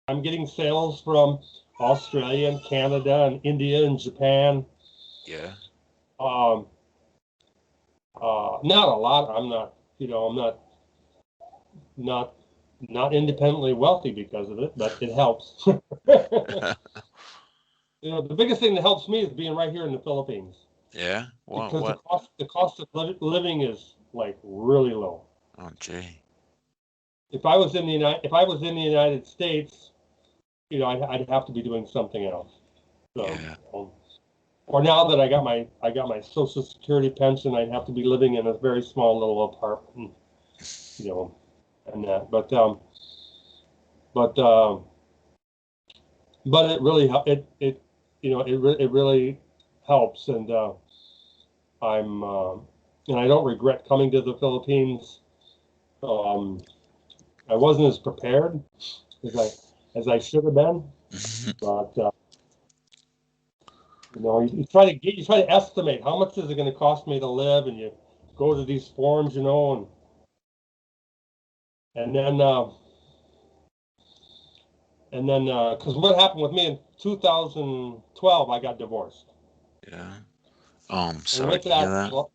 I'm getting sales from Australia and Canada and India and Japan. Yeah. Um, not a lot. I'm not, I'm not not independently wealthy because of it, but it helps. The biggest thing that helps me is being right here in the Philippines Yeah. because What? the cost of living is like really low. Oh, gee. If I was in the United States, I'd have to be doing something else. So, Yeah. or now that I got my Social Security pension, I'd have to be living in a very small little apartment, you know, and that. But it really it really helps, and I'm and I don't regret coming to the Philippines. Um, I wasn't as prepared as I should have been, but you try to estimate how much is it going to cost me to live, and you go to these forums, and then because what happened with me in 2012, I got divorced, Yeah. and Sorry with to hear that, that.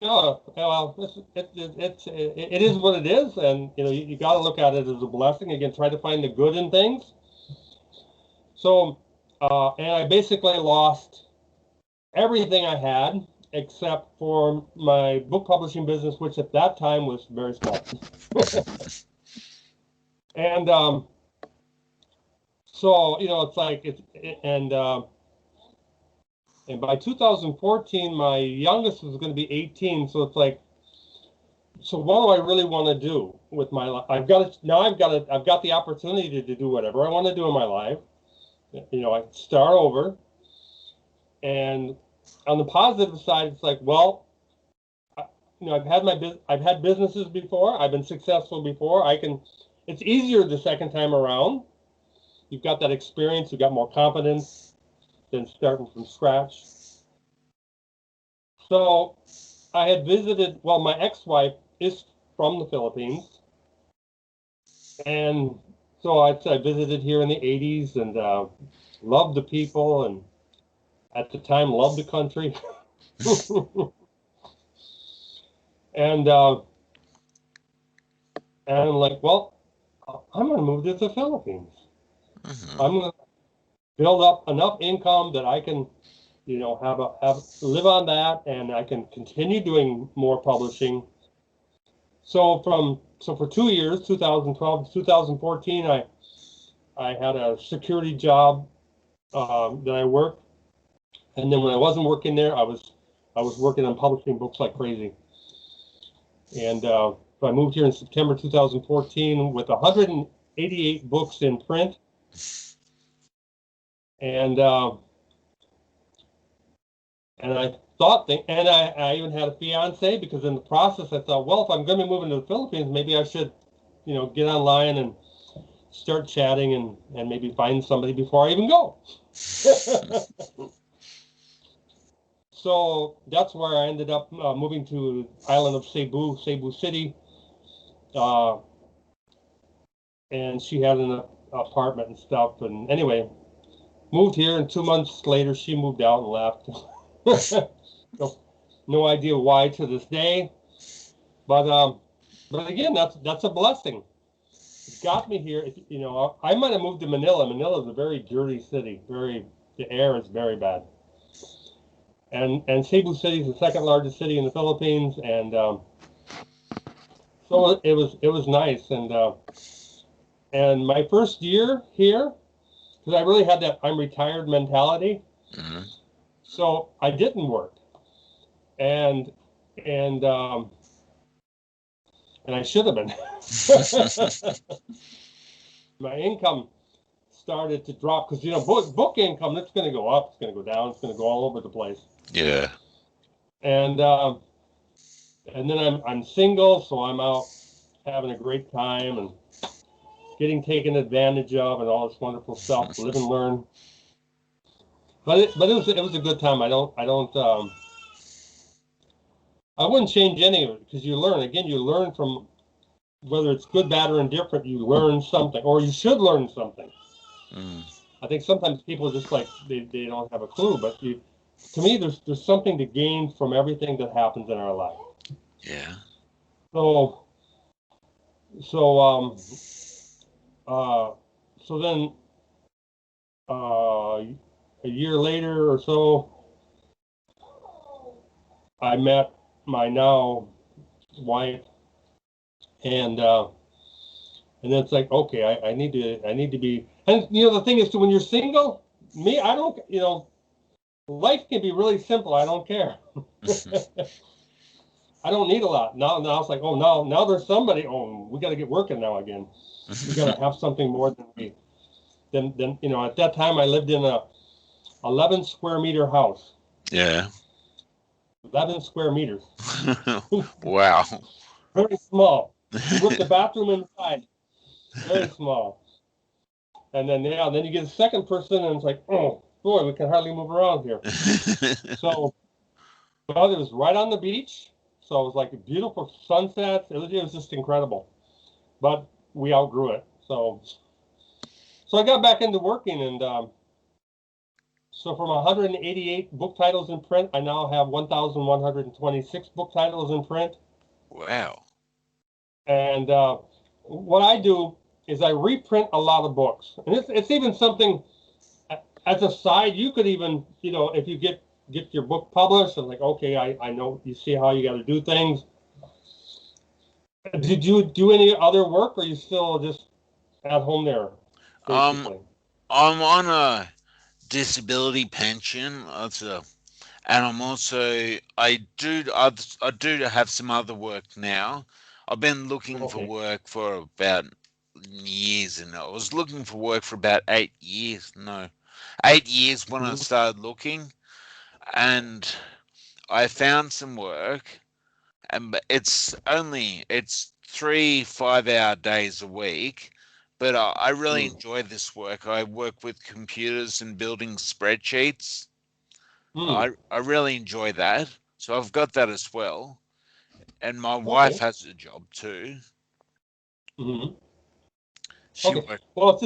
no, well, it is what it is, and you got to look at it as a blessing. Again, try to find the good in things. So, and I basically lost everything I had except for my book publishing business, which at that time was very small. And so it's like and by 2014, my youngest was going to be 18. So it's like, so what do I really want to do with my life? I've got the opportunity to do whatever I want to do in my life. I start over, and on the positive side, it's like, well, I've had businesses before. I've been successful before. It's easier the second time around. You've got that experience. You've got more confidence than starting from scratch. So I had visited, well, my ex-wife is from the Philippines. And so I visited here in the 80s and loved the people, and at the time loved the country. And I'm like, well, I'm going to move to the Philippines. Mhm. I'm going to build up enough income that I can, live on that, and I can continue doing more publishing. So for 2 years, 2012 to 2014, I had a security job that I worked, and then when I wasn't working there, I was working on publishing books like crazy. And so I moved here in September 2014 with 188 books in print, and I even had a fiance, because in the process I thought, well, if I'm going to be moving to the Philippines, maybe I should, get online and start chatting and maybe find somebody before I even go. So that's where I ended up moving to the island of Cebu City, uh, and she had an apartment and stuff. And anyway, moved here, and 2 months later she moved out and left. No idea why to this day, but again, that's a blessing. It got me here. I might have moved to Manila. Manila is a very dirty city. The air is very bad. And Cebu City is the second largest city in the Philippines, and so it was nice. And my first year here, because I really had that I'm retired mentality, Mhm. so I didn't work, and and um, and I should have been. My income started to drop because book income, that's going to go up, it's going to go down, it's going to go all over the place. Yeah. And then I'm single, so I'm out having a great time and getting taken advantage of and all this wonderful stuff. Live and learn. But it was a good time. I wouldn't change any of it, because you learn from whether it's good, bad, or indifferent, you learn something, or you should learn something. Mm. I think sometimes people just like they don't have a clue, but to me, there's something to gain from everything that happens in our life. Yeah. So so uh so then a year later or so, I met my now wife, and it's like, okay, I need to be, and the thing is, too, when you're single, I don't, life can be really simple. I don't care. I don't need a lot. Now it's like, oh, now there's somebody. Oh, we got to get working now again. We got to have something more than at that time I lived in a 11 square meter house. Yeah. 11 square meters. Wow. Very small. With the bathroom inside. Very small. And then then you get a second person, and it's like, oh boy, we can hardly move around here. So, well, it was right on the beach, so it was like a beautiful sunset. It was just incredible. But we outgrew it. So I got back into working, and so from 188 book titles in print, I now have 1,126 book titles in print. Wow. And what I do is I reprint a lot of books, and it's even something as a side. You could even, if you get your book published, and like, okay, I know, you see how you got to do things. Did you do any other work, or are you still just at home there, Um, basically? I'm on a disability pension. And I'm also I do have some other work now. I've been looking for Okay. work for about years, and I was looking for work for about 8 years. No, 8 years when I Mhm. started looking, and I found some work, and it's 3 5-hour days a week. But I really Mm. enjoy this work. I work with computers and building spreadsheets. Mm. I really enjoy that. So I've got that as well. And my wife Okay. has a job too. Hmm. She Okay. work Well,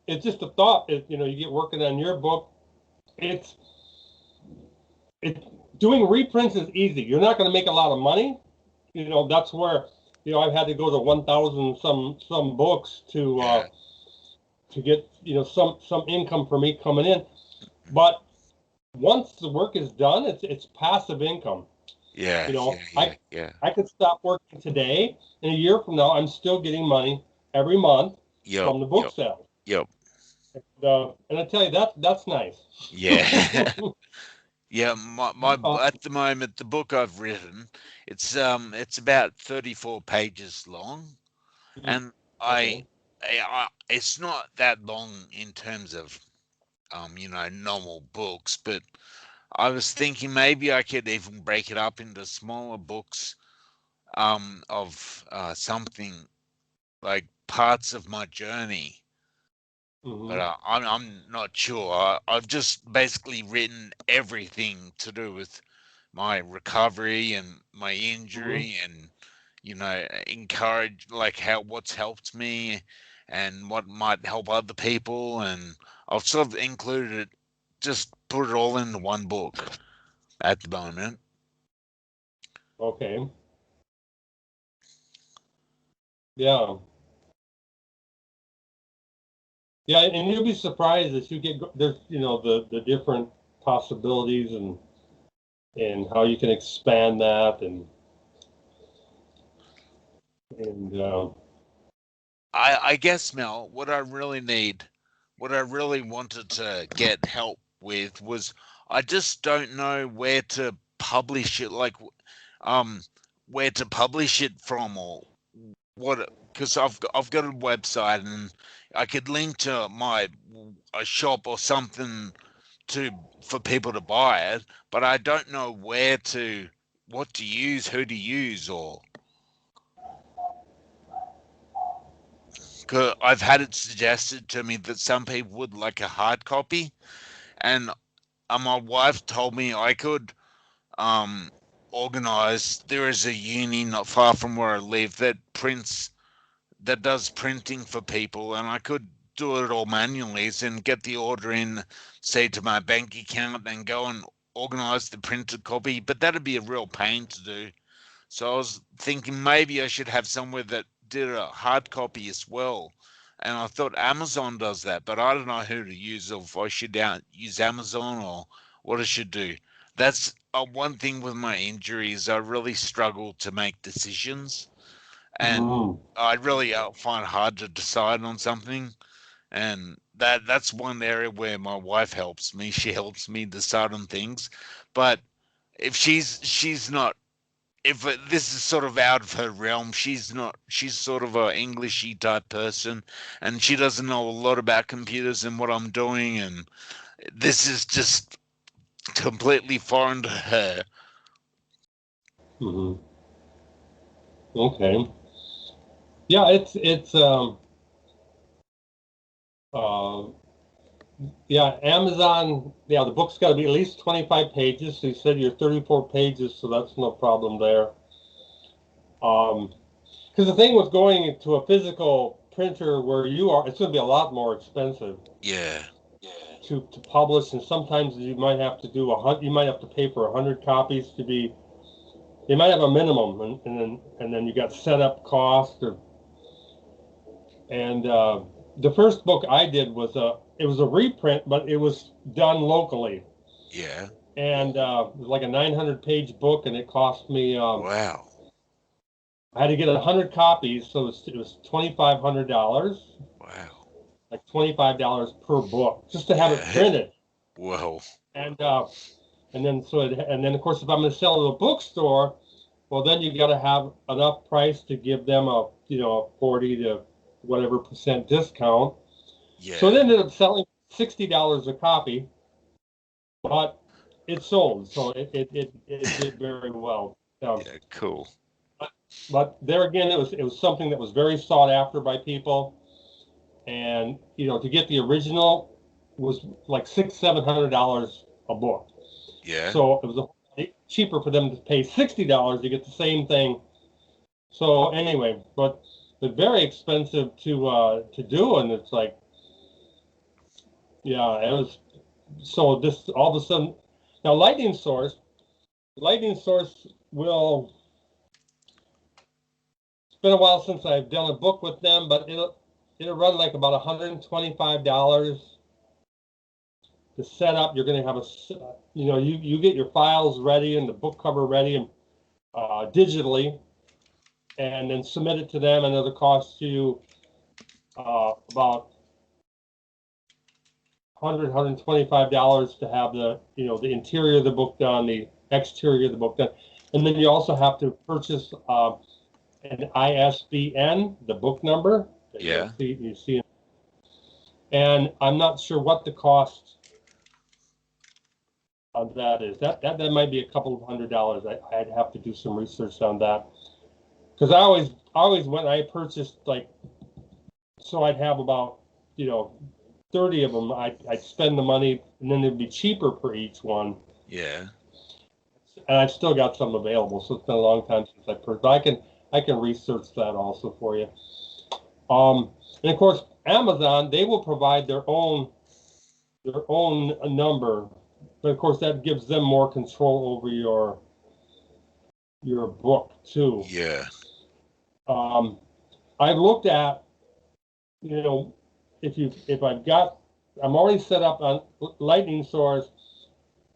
it's just a thought. You get working on your book. It's it Doing reprints is easy. You're not going to make a lot of money. That's where I've had to go to 1,000 some books yeah. to get some income for me coming in. But once the work is done, it's passive income. Yeah, You yeah, know, yeah, I yeah. I could stop working today, and a year from now, I'm still getting money every month Yep, from the book yep, sale. yep. And I tell you, that's nice. Yeah. Yeah, my Uh, at the moment the book I've written, it's about 34 pages long, mm, and okay. it's not that long in terms of normal books, but I was thinking maybe I could even break it up into smaller books of something like parts of my journey, but Hmm. I'm not sure. I've just basically written everything to do with my recovery and my Hmm. injury, and encourage like how what's helped me and what might help other people, and I've sort of included it, just put it all into one book at the moment. Okay. Yeah. Yeah, and you'll be surprised as you there's the different possibilities, and how you can expand that, and I guess, Mel, what I really wanted to get help with was I just don't know where to publish it, like um where to publish it from, or what, because I've got a website and I could link to my a shop or something to for people to buy it, but I don't know what to use, who to use, or 'cause I've had it suggested to me that some people would like a hard copy, and my wife told me I could um organized. There is a uni not far from where I live that does printing for people, and I could do it all manually and get the order in, say, to my bank account and go and organize the printed copy, but that'd be a real pain to do. So I was thinking maybe I should have somewhere that did a hard copy as well. And I thought Amazon does that, but I don't know who to use, or if I should use Amazon or what I should do. That's one thing with my injuries. I really struggle to make decisions, and Mm. I really find it hard to decide on something. And that's one area where my wife helps me. She helps me decide on things, but if she's not, if this is sort of out of her realm, she's not, she's sort of a Englishy type person, and she doesn't know a lot about computers and what I'm doing, and this is just completely foreign to her. Hmm. Okay. Yeah, uh, yeah, Amazon, yeah, the book's got to be at least 25 pages. So you said you're 34 pages, so that's no problem there. Because the thing with going to a physical printer where you are, it's going to be a lot more expensive Yeah. to publish, and sometimes you might have to do you might have to pay for 100 copies to be. They might have a minimum, and then you got setup cost, and the first book I did was it was a reprint, but it was done locally, Yeah. and it was like a 900-page book, and it cost me. Wow. I had to get 100 copies, so it was $2,500, Wow. like $25 per book, just to have it Yeah. printed. Whoa. And then of course, if I'm going to sell it at a bookstore, well, then you got to have enough price to give them a 40 to whatever percent discount. Yeah. So it ended up selling $60 a copy, but it sold, so it did very well. Yeah. Cool. But there again, it was something that was very sought after by people, and to get the original was like $600-700 a book. Yeah. So it was cheaper for them to pay $60 to get the same thing. So anyway, but very expensive to do, and it's like, yeah, it was. So this all of a sudden, now Lightning Source will. It's been a while since I've done a book with them, but it'll run like about $125 to set up. You're going to have you get your files ready and the book cover ready and digitally, and then submit it to them, and it'll cost you about $125 to have the interior of the book done, the exterior of the book done, and then you also have to purchase an ISBN, the book number that Yeah. you see, and I'm not sure what the cost of that is. That might be a couple of $100. I'd have to do some research on that, because I always when I purchased, like, so I'd have about 30 of them. I'd spend the money, and then it'd be cheaper for each one. Yeah. And I've still got some available, so it's been a long time since I purchased. But I can research that also for you. And of course, Amazon, they will provide their own number, but of course that gives them more control over your book too. Yeah. I've looked at, I'm already set up on Lightning Source.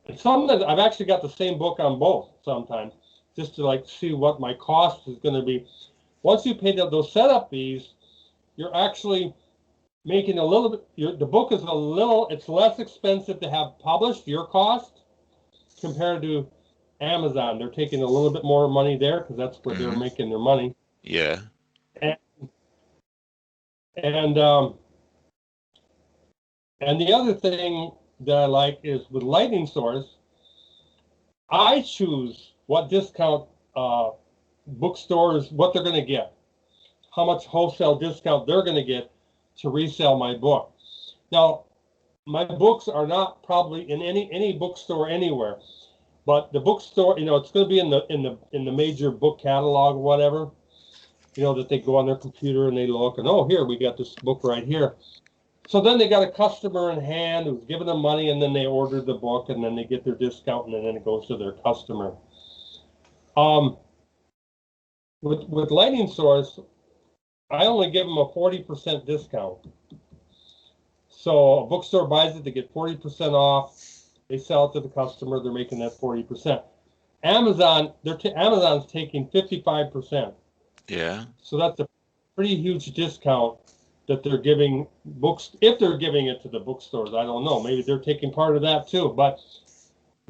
And sometimes I've actually got the same book on both sometimes, just to like see what my cost is going to be. Once you pay those setup fees, you're actually making a little bit. The book is it's less expensive to have published, your cost, compared to Amazon. They're taking a little bit more money there because that's where they're making their money. Yeah. And the other thing that I like is with Lightning Source, I choose what discount bookstores, what they're going to get, how much wholesale discount they're going to get to resell my book. Now, my books are not probably in any bookstore anywhere. But the bookstore, it's going to be in the major book catalog or whatever. That they go on their computer and they look and, oh, here we got this book right here. So then they got a customer in hand who's giving them money, and then they order the book, and then they get their discount, and then it goes to their customer. With Lightning Source, I only give them a 40% discount. So a bookstore buys it, they get 40% off. They sell it to the customer, they're making that 40%. Amazon's taking 55%. Yeah. So that's a pretty huge discount that they're giving books. If they're giving it to the bookstores, I don't know. Maybe they're taking part of that too, but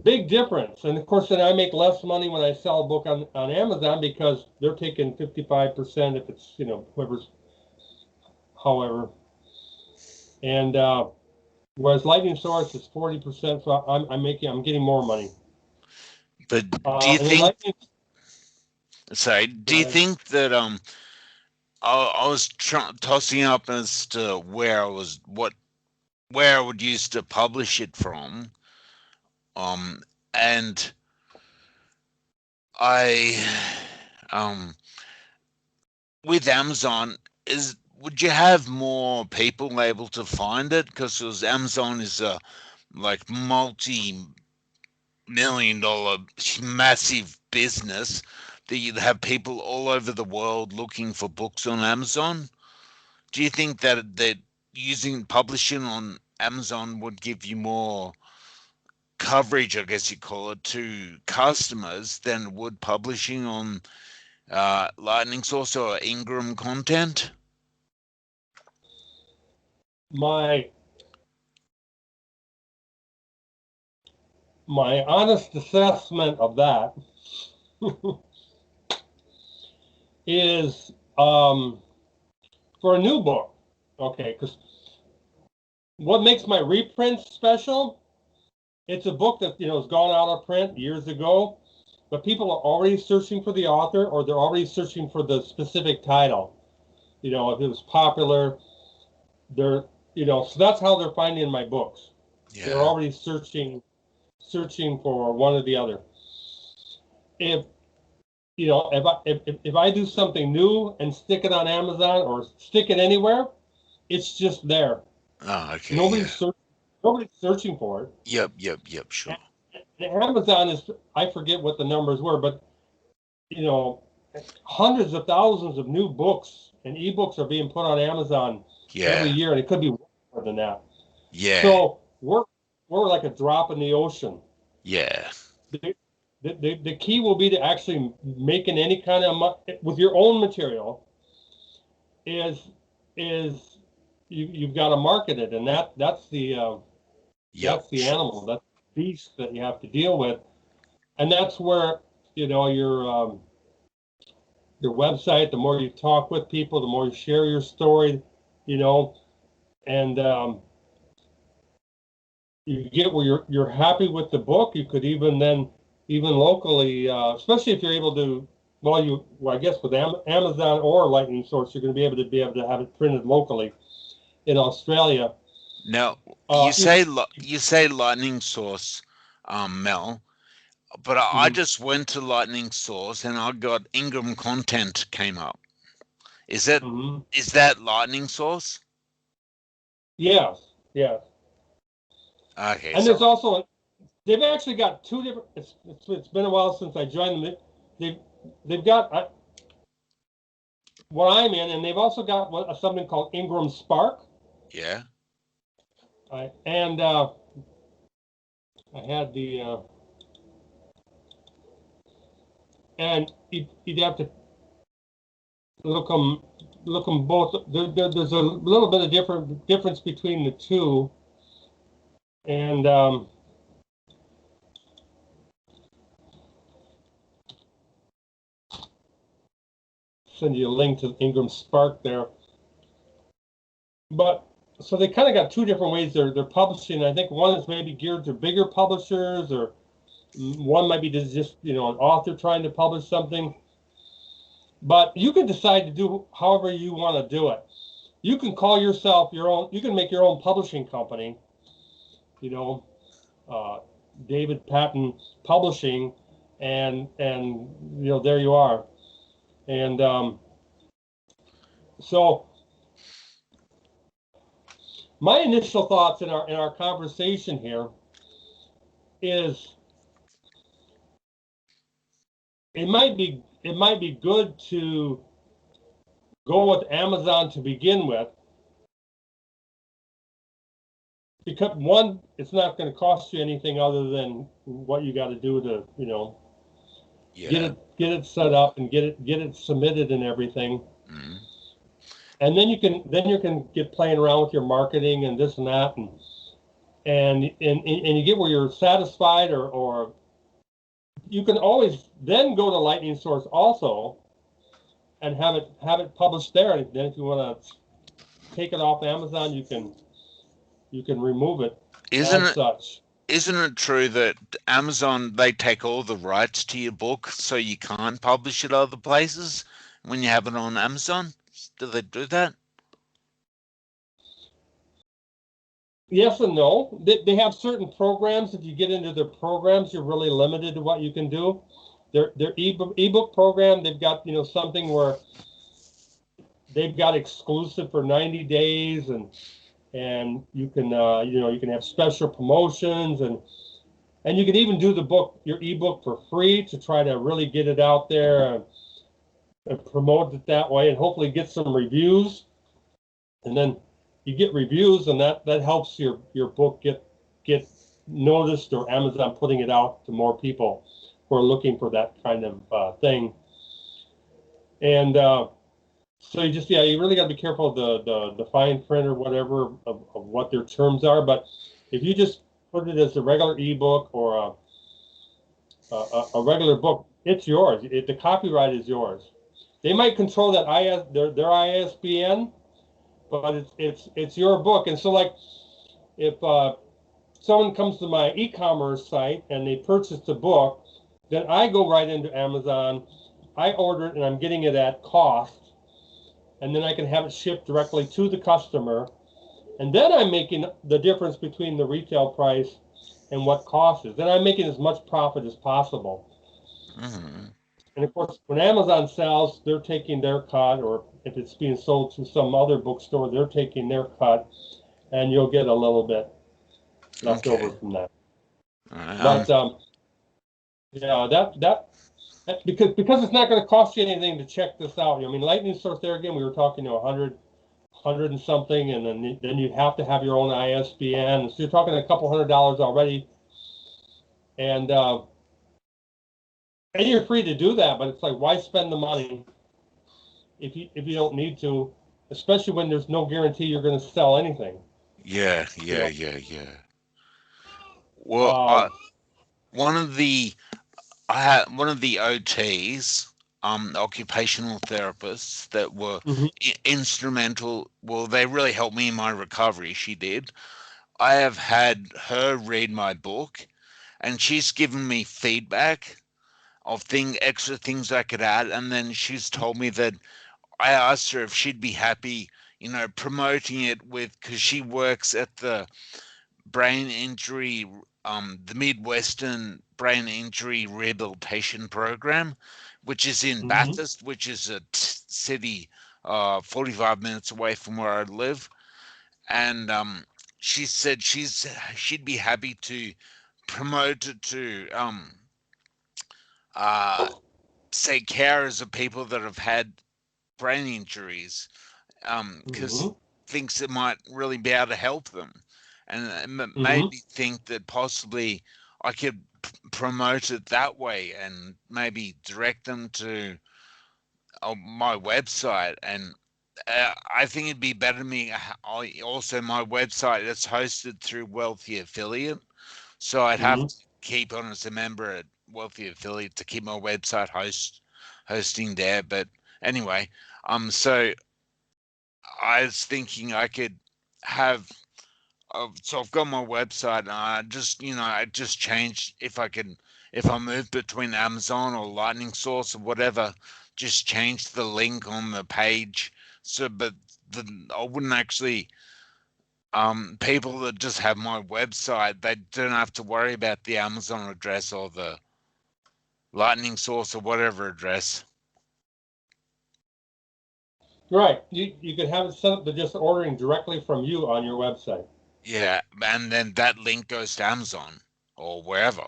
big difference. And of course, then I make less money when I sell a book on Amazon because they're taking 55% if it's, however. And whereas Lightning Source is 40%, so I'm getting more money. But do you think? Do you ahead. think that I was tossing up as to where I would use to publish it from, and I with Amazon would you have more people able to find it? Because Amazon is a like multi-million-dollar massive business that you'd have people all over the world looking for books on Amazon. Do you think that using publishing on Amazon would give you more coverage, I guess you call it, to customers than would publishing on Lightning Source or Ingram content? My honest assessment of that is for a new book, okay, because what makes my reprints special, it's a book that has gone out of print years ago, but people are already searching for the author, or they're already searching for the specific title. If it was popular, they're so that's how they're finding my books. Yeah. They're already searching for one or the other. If I do something new and stick it on Amazon or stick it anywhere, it's just there. Oh, okay. Nobody's searching for it. Yep, sure. And Amazon is, I forget what the numbers were, but hundreds of thousands of new books and ebooks are being put on Amazon every year, and it could be more than that. Yeah. So we're like a drop in the ocean. Yeah. The key will be to actually making any kind of with your own material is you've got to market it, and that's the that's the animal, that's the beast that you have to deal with, and that's where your website, the more you talk with people, the more you share your story, and you get where you're happy with the book. You could even locally, especially if you're able to, I guess with Amazon or Lightning Source, you're going to be able to have it printed locally in Australia. Now, you say Lightning Source, Mel, but I just went to Lightning Source and I got Ingram content came up. Is that Lightning Source? Yes. Okay. And there's also, they've actually got two different. It's been a while since I joined them. They've got what I'm in, and they've also got something called Ingram Spark. Yeah. And I had the and you'd have to look them both. There's a little bit of difference between the two, and send you a link to Ingram Spark there. But so they kind of got two different ways they're publishing. I think one is maybe geared to bigger publishers, or one might be just an author trying to publish something. But you can decide to do however you want to do it. You can call yourself your own. You can make your own publishing company. David Paton Publishing, and there you are. And so my initial thoughts in our conversation here is it might be good to go with Amazon to begin with, because one, it's not going to cost you anything other than what you got to do to Yeah. get it set up and get it submitted and everything. Mm. And then you can get playing around with your marketing and this and that, and you get where you're satisfied, or you can always then go to Lightning Source also and have it published there. And then if you want to take it off Amazon, you can remove it as such. Isn't it true that Amazon, they take all the rights to your book, so you can't publish it other places when you have it on Amazon? Do they do that? Yes and no. They have certain programs. If you get into their programs, you're really limited to what you can do. Their ebook program, they've got something where they've got exclusive for 90 days, and you can you can have special promotions, and you can even do your ebook for free to try to really get it out there and promote it that way, and hopefully get some reviews. And then you get reviews, and that helps your book get noticed, or Amazon putting it out to more people who are looking for that kind of thing. And so you really got to be careful of the fine print or whatever of what their terms are. But if you just put it as a regular ebook or a regular book, it's yours. The copyright is yours. They might control that their ISBN, but it's your book. And so, like, if someone comes to my e-commerce site and they purchase the book, then I go right into Amazon, I order it, and I'm getting it at cost, and then I can have it shipped directly to the customer, and then I'm making the difference between the retail price and what cost is. Then I'm making as much profit as possible. Mm-hmm. And of course, when Amazon sells, they're taking their cut, or if it's being sold to some other bookstore, they're taking their cut, and you'll get a little bit left over from that. But yeah, that because it's not going to cost you anything to check this out. I mean, Lightning Source there again, we were talking 100 and something, and then you have to have your own ISBN. So you're talking a couple $100 already, and you're free to do that. But it's like, why spend the money if you don't need to, especially when there's no guarantee you're going to sell anything. Yeah. Well, I had one of the OTs, occupational therapists that were instrumental. Well, they really helped me in my recovery. She did. I have had her read my book, and she's given me feedback of extra things I could add, and then she's told me that I asked her if she'd be happy, promoting it because she works at the brain injury, the Midwestern Brain Injury Rehabilitation Program, which is in Bathurst, which is a city 45 minutes away from where I live. And she said she'd be happy to promote it to say carers of people that have had brain injuries, because thinks it might really be able to help them, and it made me think that possibly I could promote it that way and maybe direct them to my website. And I think it'd be better to me. Also, my website is hosted through Wealthy Affiliate, so I'd have to keep on as a member at Wealthy Affiliate to keep my website hosting there. But anyway, so I was thinking I could have. So I've got my website, and I just changed if I move between Amazon or Lightning Source or whatever, just change the link on the page. So, but I wouldn't actually people that just have my website, they don't have to worry about the Amazon address or the Lightning Source or whatever address. Right. You could have it set up to just ordering directly from you on your website. Yeah, and then that link goes to Amazon or wherever.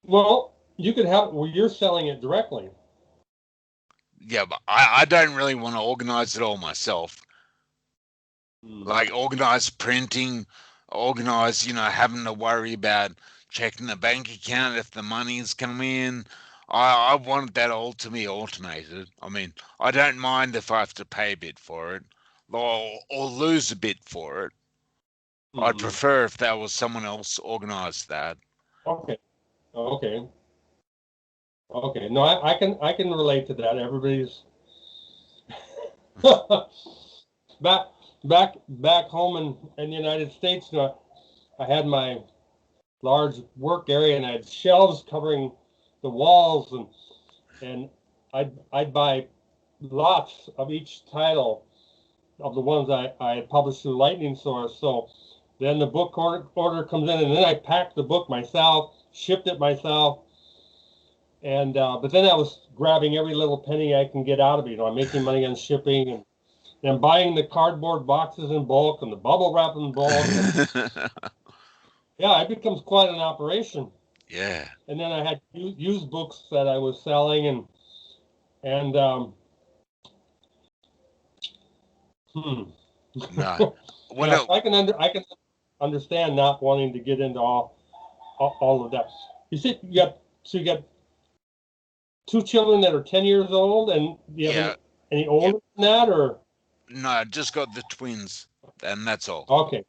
Well, you could have it where you're selling it directly. Yeah, but I don't really want to organize it all myself. Like organize printing, organize, having to worry about checking the bank account if the money's coming in. I want that all to be automated. I mean, I don't mind if I have to pay a bit for it or lose a bit for it. I'd prefer if that was someone else organized that. Okay. Okay. Okay. No, I can relate to that. Everybody's back home in the United States. I had my large work area and I had shelves covering the walls, and I'd buy lots of each title of the ones I had published through Lightning Source. So then the book order comes in, and then I packed the book myself, shipped it myself, and but then I was grabbing every little penny I can get out of it. I'm making money on shipping and then buying the cardboard boxes in bulk and the bubble wrap in bulk. And, yeah, it becomes quite an operation. Yeah. And then I had used books that I was selling, and No. Yeah, I can understand not wanting to get into all of that. You see, you got two children that are 10 years old, and do you have any older than that, or? No, I just got the twins, and that's all. Okay,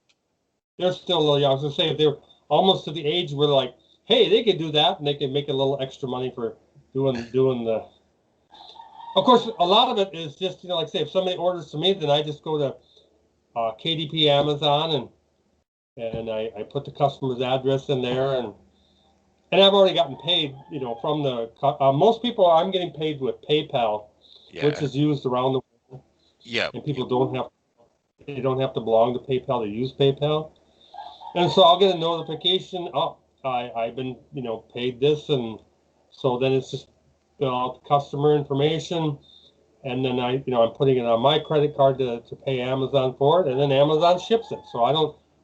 they're still a little young. I was gonna say if they're almost to the age where like, hey, they could do that, and they can make a little extra money for doing the. Of course, a lot of it is just like say if somebody orders to me, then I just go to KDP Amazon and I put the customer's address in there, and I've already gotten paid, from the most people I'm getting paid with PayPal, which is used around the world. Yeah. And people don't have to belong to PayPal to use PayPal. And so I'll get a notification, I've been, paid this, and so then it's just customer information, and then I'm putting it on my credit card to pay Amazon for it, and then Amazon ships it. So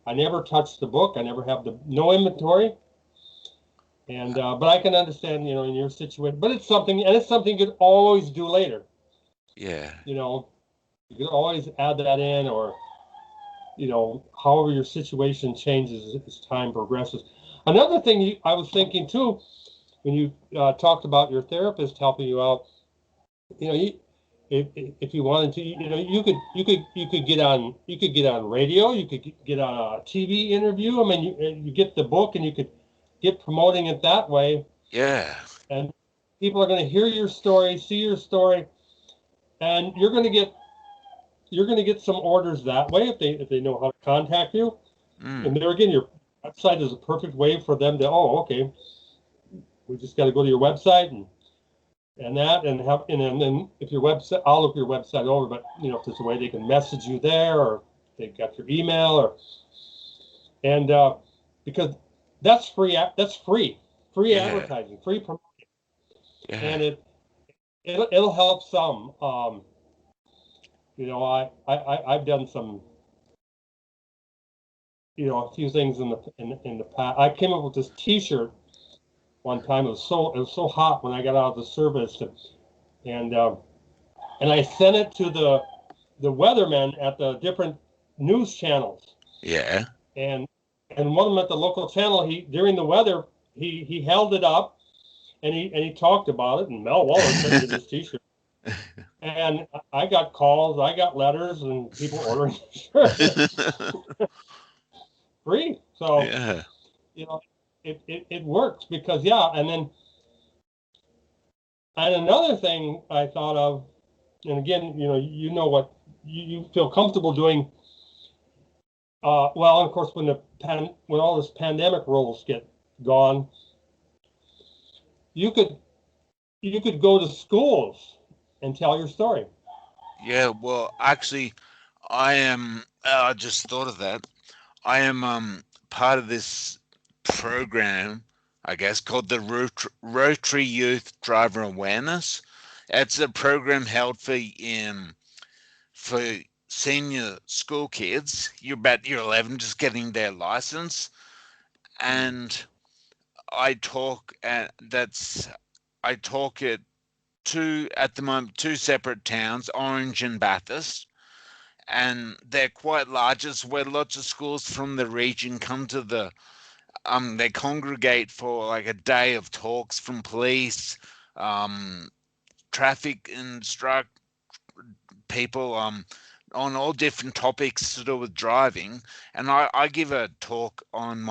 I never touch the book. I never have no inventory. And but I can understand, in your situation. But it's something you could always do later. Yeah. You could always add that in, or however your situation changes as time progresses. Another thing I was thinking too, when you talked about your therapist helping you out, if you wanted to, you could get on radio, you could get on a TV interview. I mean, you get the book and you could get promoting it that way. Yeah. And people are going to hear your story, see your story, and you're going to get some orders that way if they know how to contact you. And there again, your website is a perfect way for them to, okay, we just got to go to your website and then if your website, I'll look your website over, but if there's a way they can message you there, or they've got your email, because that's free advertising, free promotion, and it'll help some. I've done some, a few things in the past. I came up with this T-shirt one time. It was so hot when I got out of the service, and I sent it to the weathermen at the different news channels. Yeah. And one of them at the local channel, during the weather, he held it up, and he talked about it. And Mel Waller sent me this T-shirt, and I got calls, I got letters, and people ordering shirts free. So it works because and another thing I thought of, and again, what you feel comfortable doing. Well, of course, when all this pandemic rules get gone, you could go to schools and tell your story. Yeah, well, actually, I just thought of that. I am part of this program, I guess, called the Rotary Youth Driver Awareness. It's a program held for senior school kids. You're about year 11, just getting their license, and I talk at the moment two separate towns, Orange and Bathurst, and they're quite large. It's where lots of schools from the region come to they congregate for like a day of talks from police, um, traffic instruct people, on all different topics to do with driving. And I give a talk on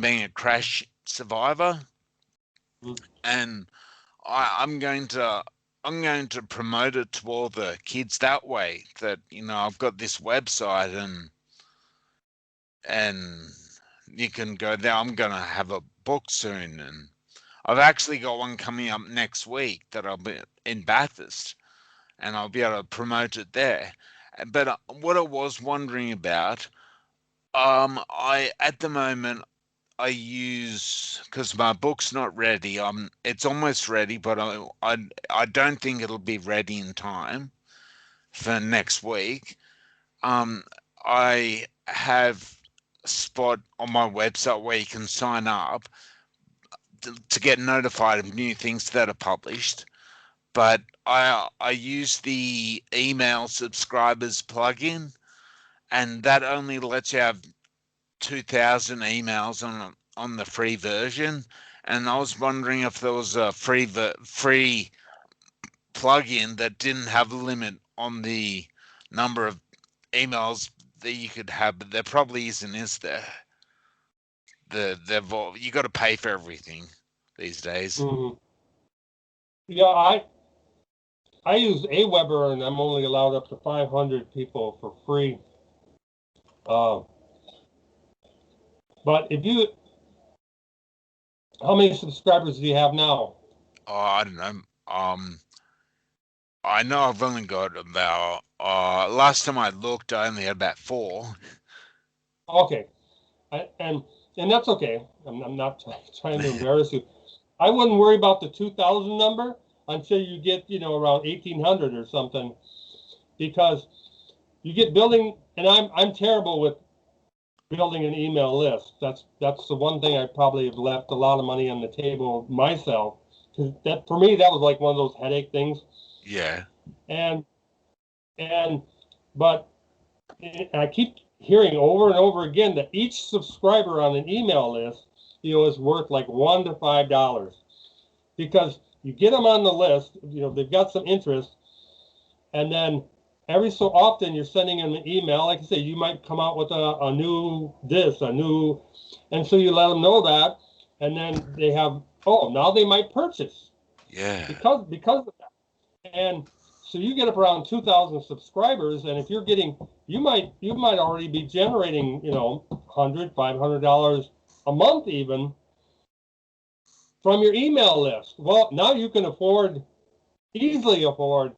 being a crash survivor, Mm. and I'm going to promote it to all the kids that way. That I've got this website, and you can go there. I'm going to have a book soon, and I've actually got one coming up next week that I'll be in Bathurst, and I'll be able to promote it there. But what I was wondering about, I at the moment I use, because my book's not ready. It's almost ready, but I don't think it'll be ready in time for next week. Um, I have a spot on my website where you can sign up to get notified of new things that are published. But I use the email subscribers plugin, and that only lets you have 2,000 emails on the free version. And I was wondering if there was a free plugin that didn't have a limit on the number of emails that you could have, but there probably isn't, is there? You got to pay for everything these days. Mhm. Yeah, I use Aweber, and I'm only allowed up to 500 people for free. Uh, but how many subscribers do you have now? Oh, I don't know. I know I've only got about. Last time I looked, I only had about 4. Okay, and that's okay. I'm not trying to embarrass you. I wouldn't worry about the 2,000 number until you get, around 1,800 or something, because you get building, and I'm terrible with building an email list. That's the one thing I probably have left a lot of money on the table myself, because that for me that was like one of those headache things. Yeah. And and but I keep hearing over and over again that each subscriber on an email list, is worth like $1 to $5, because you get them on the list, they've got some interest, and then every so often you're sending them an email. Like I say, you might come out with a new and so you let them know that, and then they have, oh, now they might purchase Yeah. because of that. And so you get up around 2,000 subscribers, and if you're getting, you might already be generating, $100, $500 a month even from your email list. Well, now you can easily afford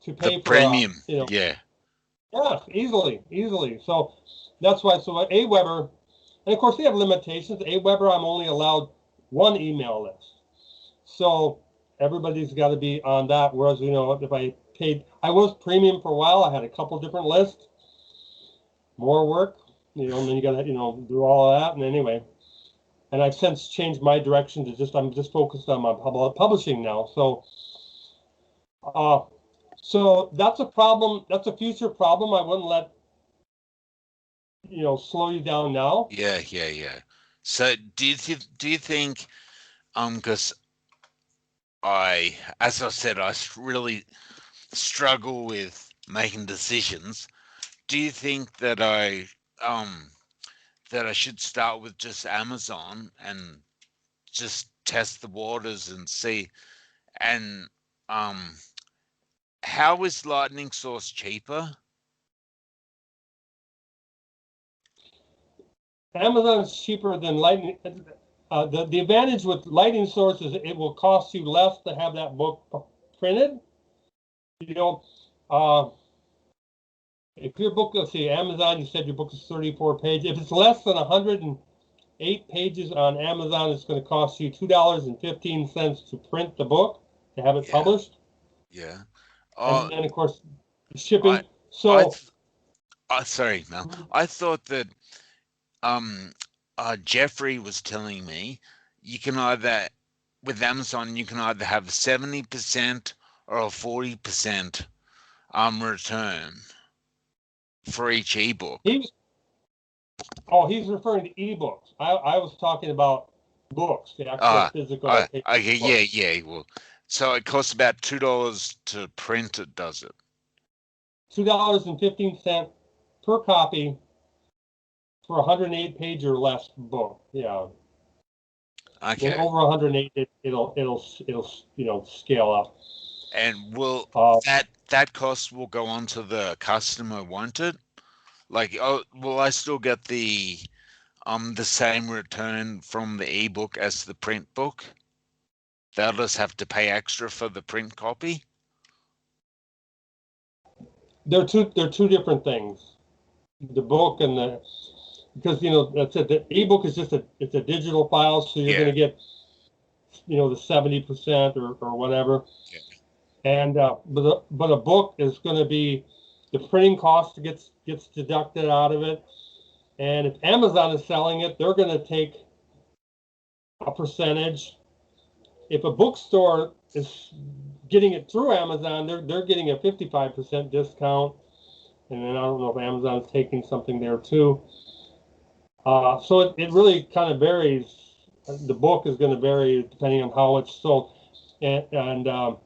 to The pay for premium. Yeah. yes, easily. So that's why. So Aweber, and of course they have limitations. Aweber, I'm only allowed one email list, so everybody's got to be on that. Whereas if I was premium for a while. I had a couple different lists, more work, and then you got to do all of that. And anyway, and I've since changed my direction to I'm just focused on my publishing now. Uh, so that's a problem. That's a future problem. I wouldn't let slow you down now. Yeah. So do you think, because as I said, really struggle with making decisions. Do you think that I should start with just Amazon and just test the waters and see? And um, how is Lightning Source cheaper? Amazon's cheaper than Lightning. The advantage with Lightning Source is it will cost you less to have that book printed. You know, uh, if your book, let's see, Amazon, you said your book is 34 pages. If it's less than 108 pages on Amazon, it's going to cost you $2.15 to print the book, to have it Yeah. published. Yeah. And then, of course, shipping. I So, sorry, Mel. I thought that Jeffrey was telling me you can either with Amazon you can either have 70% or a 40% return for each ebook. he's referring to ebooks. I was talking about books, the actual physical Okay, book. yeah. Well, so it costs about $2 to print it, does it? $2.15 per copy for a 108 page or less book. Yeah. Okay. And over 108, it'll scale up. And will that cost will go on to the customer, won't it? Like, oh, will I still get the same return from the ebook as the print book? They'll just have to pay extra for the print copy? They're two different things. The book and because that's it. The ebook is it's a digital file, so you're going to get the 70% or whatever. Yeah. And but a book is going to be the printing cost gets deducted out of it. And if Amazon is selling it, they're going to take a percentage. If a bookstore is getting it through Amazon, they're getting a 55% discount. And then I don't know if Amazon's taking something there too. So it really kind of varies. The book is going to vary depending on how it's sold. And I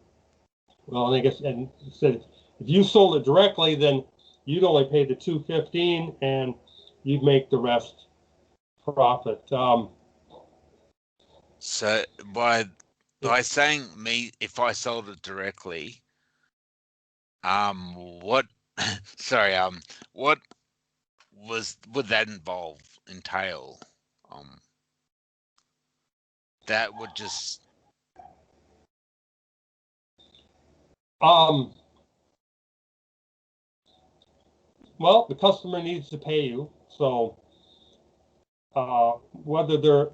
guess, and said if you sold it directly, then you'd only pay the $2.15 and you'd make the rest profit. So by saying me, if I sold it directly, what? Sorry, what would that entail? That would just. Well, the customer needs to pay you, so whether they're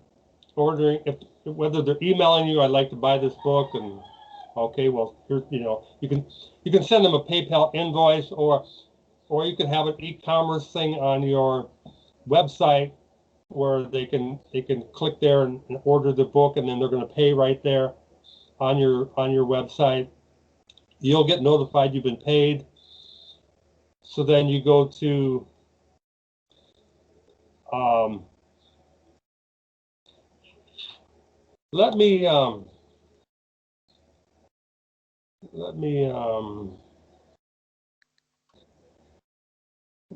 whether they're emailing you, I'd like to buy this book, and okay, well, here, you can send them a PayPal invoice, or you can have an e-commerce thing on your website where they can click there and order the book, and then they're going to pay right there on your website. You'll get notified you've been paid. So then you go to let me how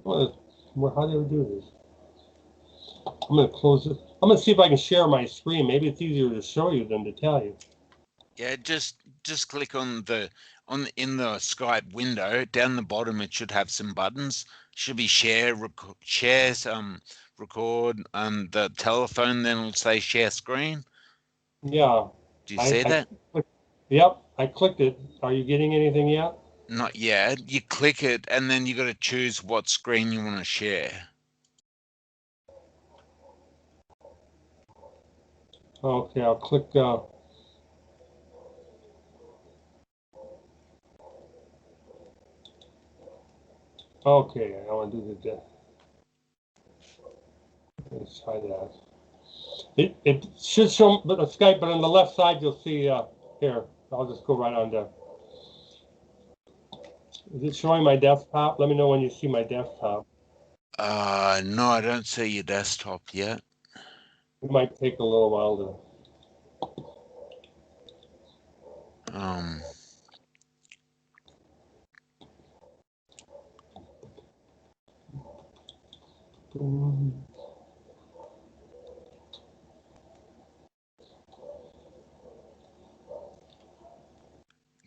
do we do this? I'm going to close it. I'm going to see if I can share my screen. Maybe it's easier to show you than to tell you. Yeah, just click on in the Skype window down the bottom. It should have some buttons. Should be share, record, the telephone. Then it'll say share screen. Yeah. Do you see that? Yep, I clicked it. Are you getting anything yet? Not yet. You click it, and then you got to choose what screen you want to share. Okay, I'll click. Okay, I want to do the. Let's try that. It should show but the Skype, but on the left side you'll see here. I'll just go right on there. Is it showing my desktop? Let me know when you see my desktop. No, I don't see your desktop yet. It might take a little while to.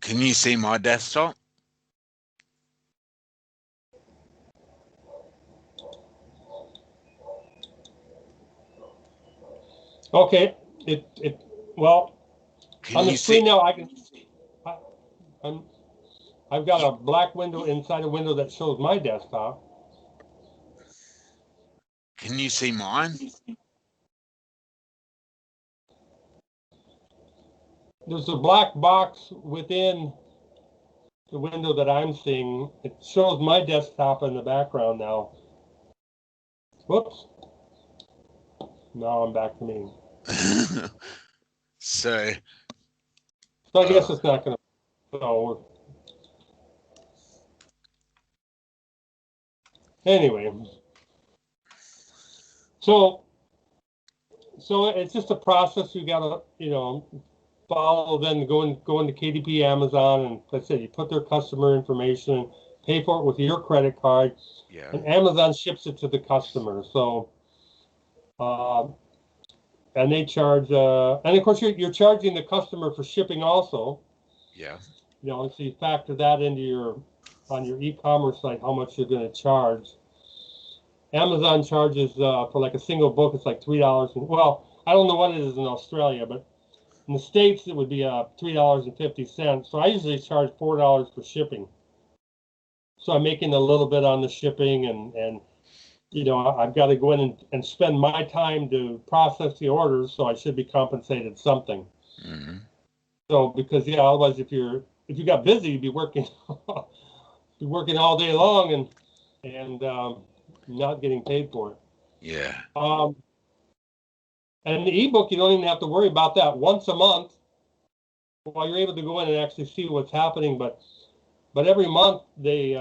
Can you see my desktop? Okay, well, Can on the you screen see? now I can. I've got a black window inside a window that shows my desktop. Can you see mine? There's a black box within the window that I'm seeing. It shows my desktop in the background now. Whoops. Now I'm back to me. So I guess it's not going to. So anyway, so it's just a process you got to follow. Then go into KDP Amazon, and like I said, you put their customer information, pay for it with your credit card, yeah, and Amazon ships it to the customer. So. And they charge, and of course you're charging the customer for shipping also. yeah, So you factor that into on your e-commerce site how much you're going to charge. Amazon charges for like a single book, it's like $3. Well, I don't know what it is in Australia, but in the States it would be $3.50. So I usually charge $4 for shipping. So I'm making a little bit on the shipping, and I've got to go in and spend my time to process the orders, so I should be compensated something. mm-hmm. So because otherwise if you got busy, you'd be working all day long and not getting paid for it. Yeah. And the ebook, you don't even have to worry about that. Once a month, while you're able to go in and actually see what's happening, but every month they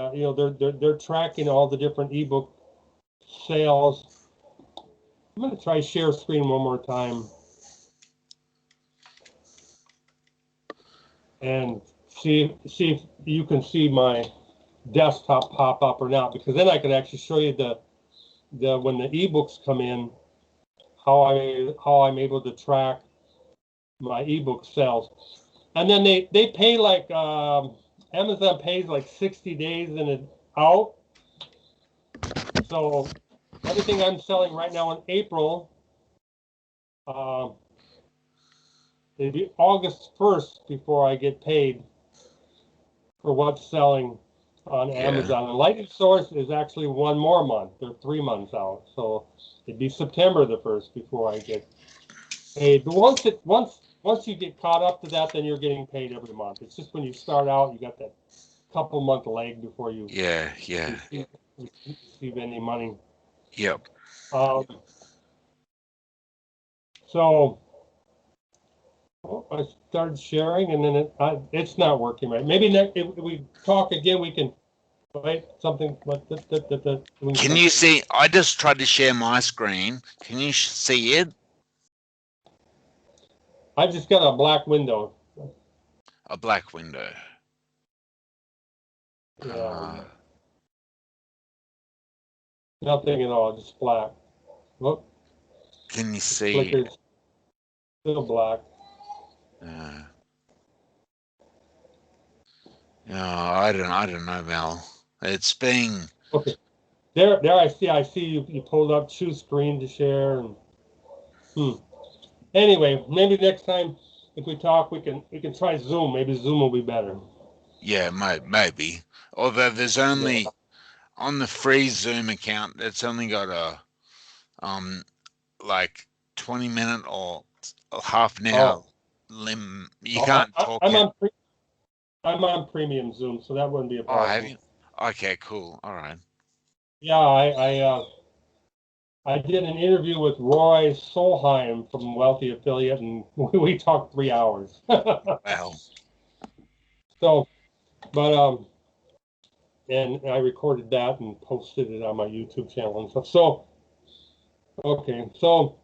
they're tracking all the different ebook sales. I'm going to try share screen one more time and see if you can see my desktop pop up or not, because then I could actually show you the when the ebooks come in, how I'm able to track my ebook sales. And then they pay like Amazon pays like 60 days in it out. So everything I'm selling right now in April, it'd be August 1st before I get paid for what's selling on Amazon. And Lighting Source is actually one more month. They're 3 months out. So it'd be September the 1st before I get paid. But once you get caught up to that, then you're getting paid every month. It's just when you start out, you got that couple month lag before you receive any money. Yep. So I started sharing, and then it's not working right. Maybe if we talk again, we can write something like that. Can you see? I just tried to share my screen. Can you see it? I just got a black window. A black window. Yeah. Nothing at all, just black. Look. Can you see? Flickers. Still black. I don't know, Mel. It's being okay. There I see you pulled up choose screen to share, and anyway, maybe next time if we talk we can try Zoom. Maybe Zoom will be better. Yeah, maybe. Although there's only on the free Zoom account, it's only got a like 20-minute or a half an hour limit. You can't talk. I'm on premium Zoom, so that wouldn't be a problem. Oh, have you? Okay, cool. All right. Yeah, I did an interview with Roy Solheim from Wealthy Affiliate, and we talked 3 hours. Wow. So, but and I recorded that and posted it on my YouTube channel and stuff. So, okay, so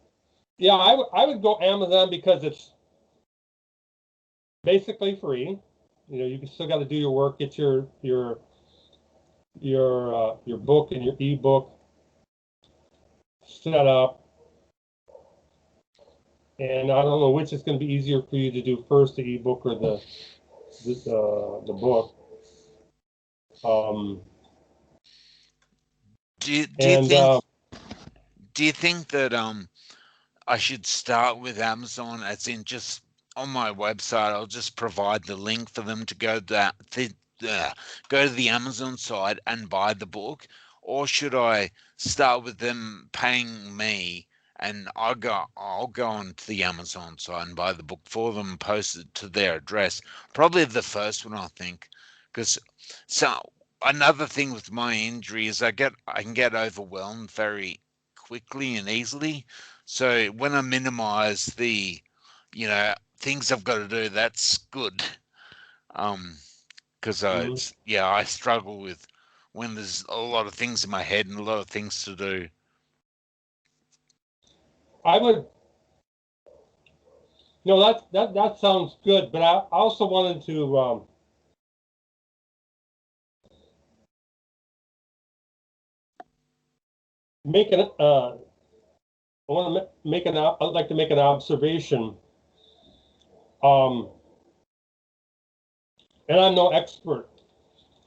yeah, I would go Amazon because it's basically free. You still got to do your work, get your book and your ebook set up, and I don't know which is going to be easier for you to do first, the ebook or the book. Do you think that I should start with Amazon, as in just on my website? I'll just provide the link for them to go go to the Amazon site and buy the book, or should I start with them paying me and I'll go onto the Amazon site and buy the book for them and post it to their address? Probably the first one, I think, because another thing with my injury is I can get overwhelmed very quickly and easily. So when I minimize the, things I've got to do, that's good. Because Mhm. I struggle with when there's a lot of things in my head and a lot of things to do. I would, that sounds good, but I also wanted to make an I want to make an I'd like to make an observation. Um, and I'm no expert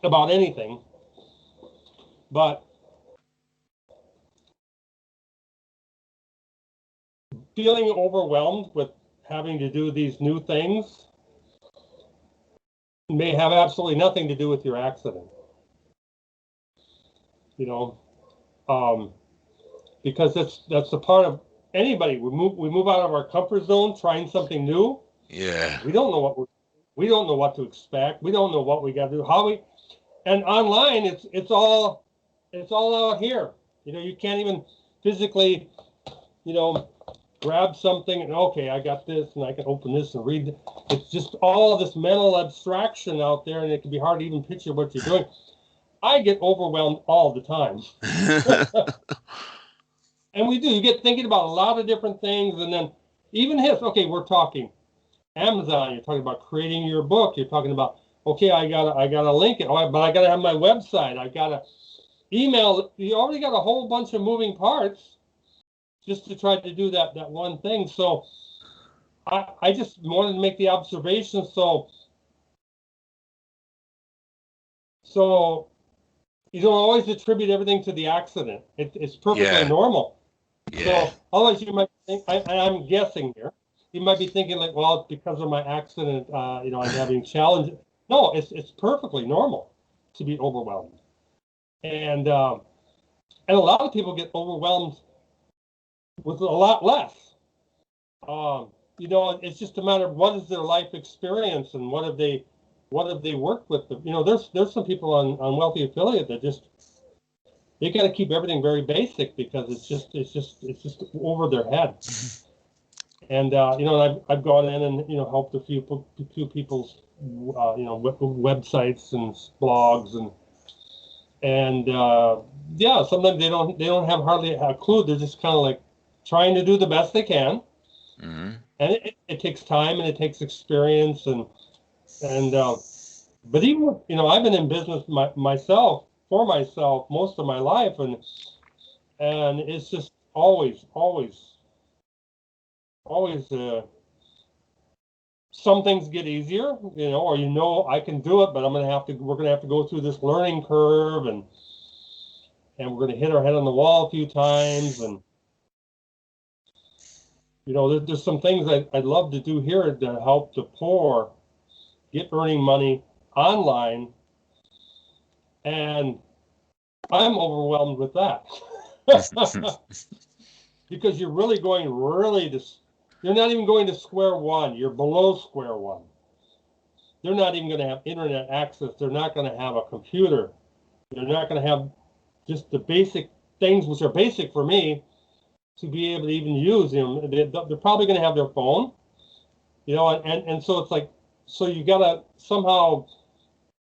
about anything, but feeling overwhelmed with having to do these new things may have absolutely nothing to do with your accident. You know, because that's a part of anybody. We move out of our comfort zone, trying something new. Yeah. We don't know what to expect. We don't know what we got to do. And online, it's all out here. You can't even physically, grab something and okay, I got this and I can open this and read. It's just all of this mental abstraction out there, and it can be hard to even picture what you're doing. I get overwhelmed all the time. And we do. You get thinking about a lot of different things, and then even okay, we're talking Amazon. You're talking about creating your book. You're talking about okay, I gotta link it. But I gotta have my website. I gotta email. You already got a whole bunch of moving parts just to try to do that one thing. So I just wanted to make the observation. So you don't always attribute everything to the accident. It's perfectly normal. Yeah. So otherwise you might think, I'm guessing here, you might be thinking like, well, it's because of my accident, I'm having challenges. No, it's perfectly normal to be overwhelmed. And a lot of people get overwhelmed with a lot less. It's just a matter of what is their life experience and what have they worked with. There's some people on Wealthy Affiliate that just they got to keep everything very basic because it's just over their head. And I've gone in and helped a few people's websites and blogs and sometimes they don't have hardly a clue. They're just kind of like trying to do the best they can. Mm-hmm. And it takes time and it takes experience and but even I've been in business myself for myself most of my life and it's just always some things get easier, or I can do it, but we're gonna have to go through this learning curve and we're gonna hit our head on the wall a few times and there's some things I'd love to do here to help the poor get earning money online, and I'm overwhelmed with that. Because you're really you're not even going to square one, you're below square one. They're not even going to have internet access, they're not going to have a computer, they're not going to have just the basic things which are basic for me to be able to even use them. They're probably going to have their phone, and so it's like, so you got to somehow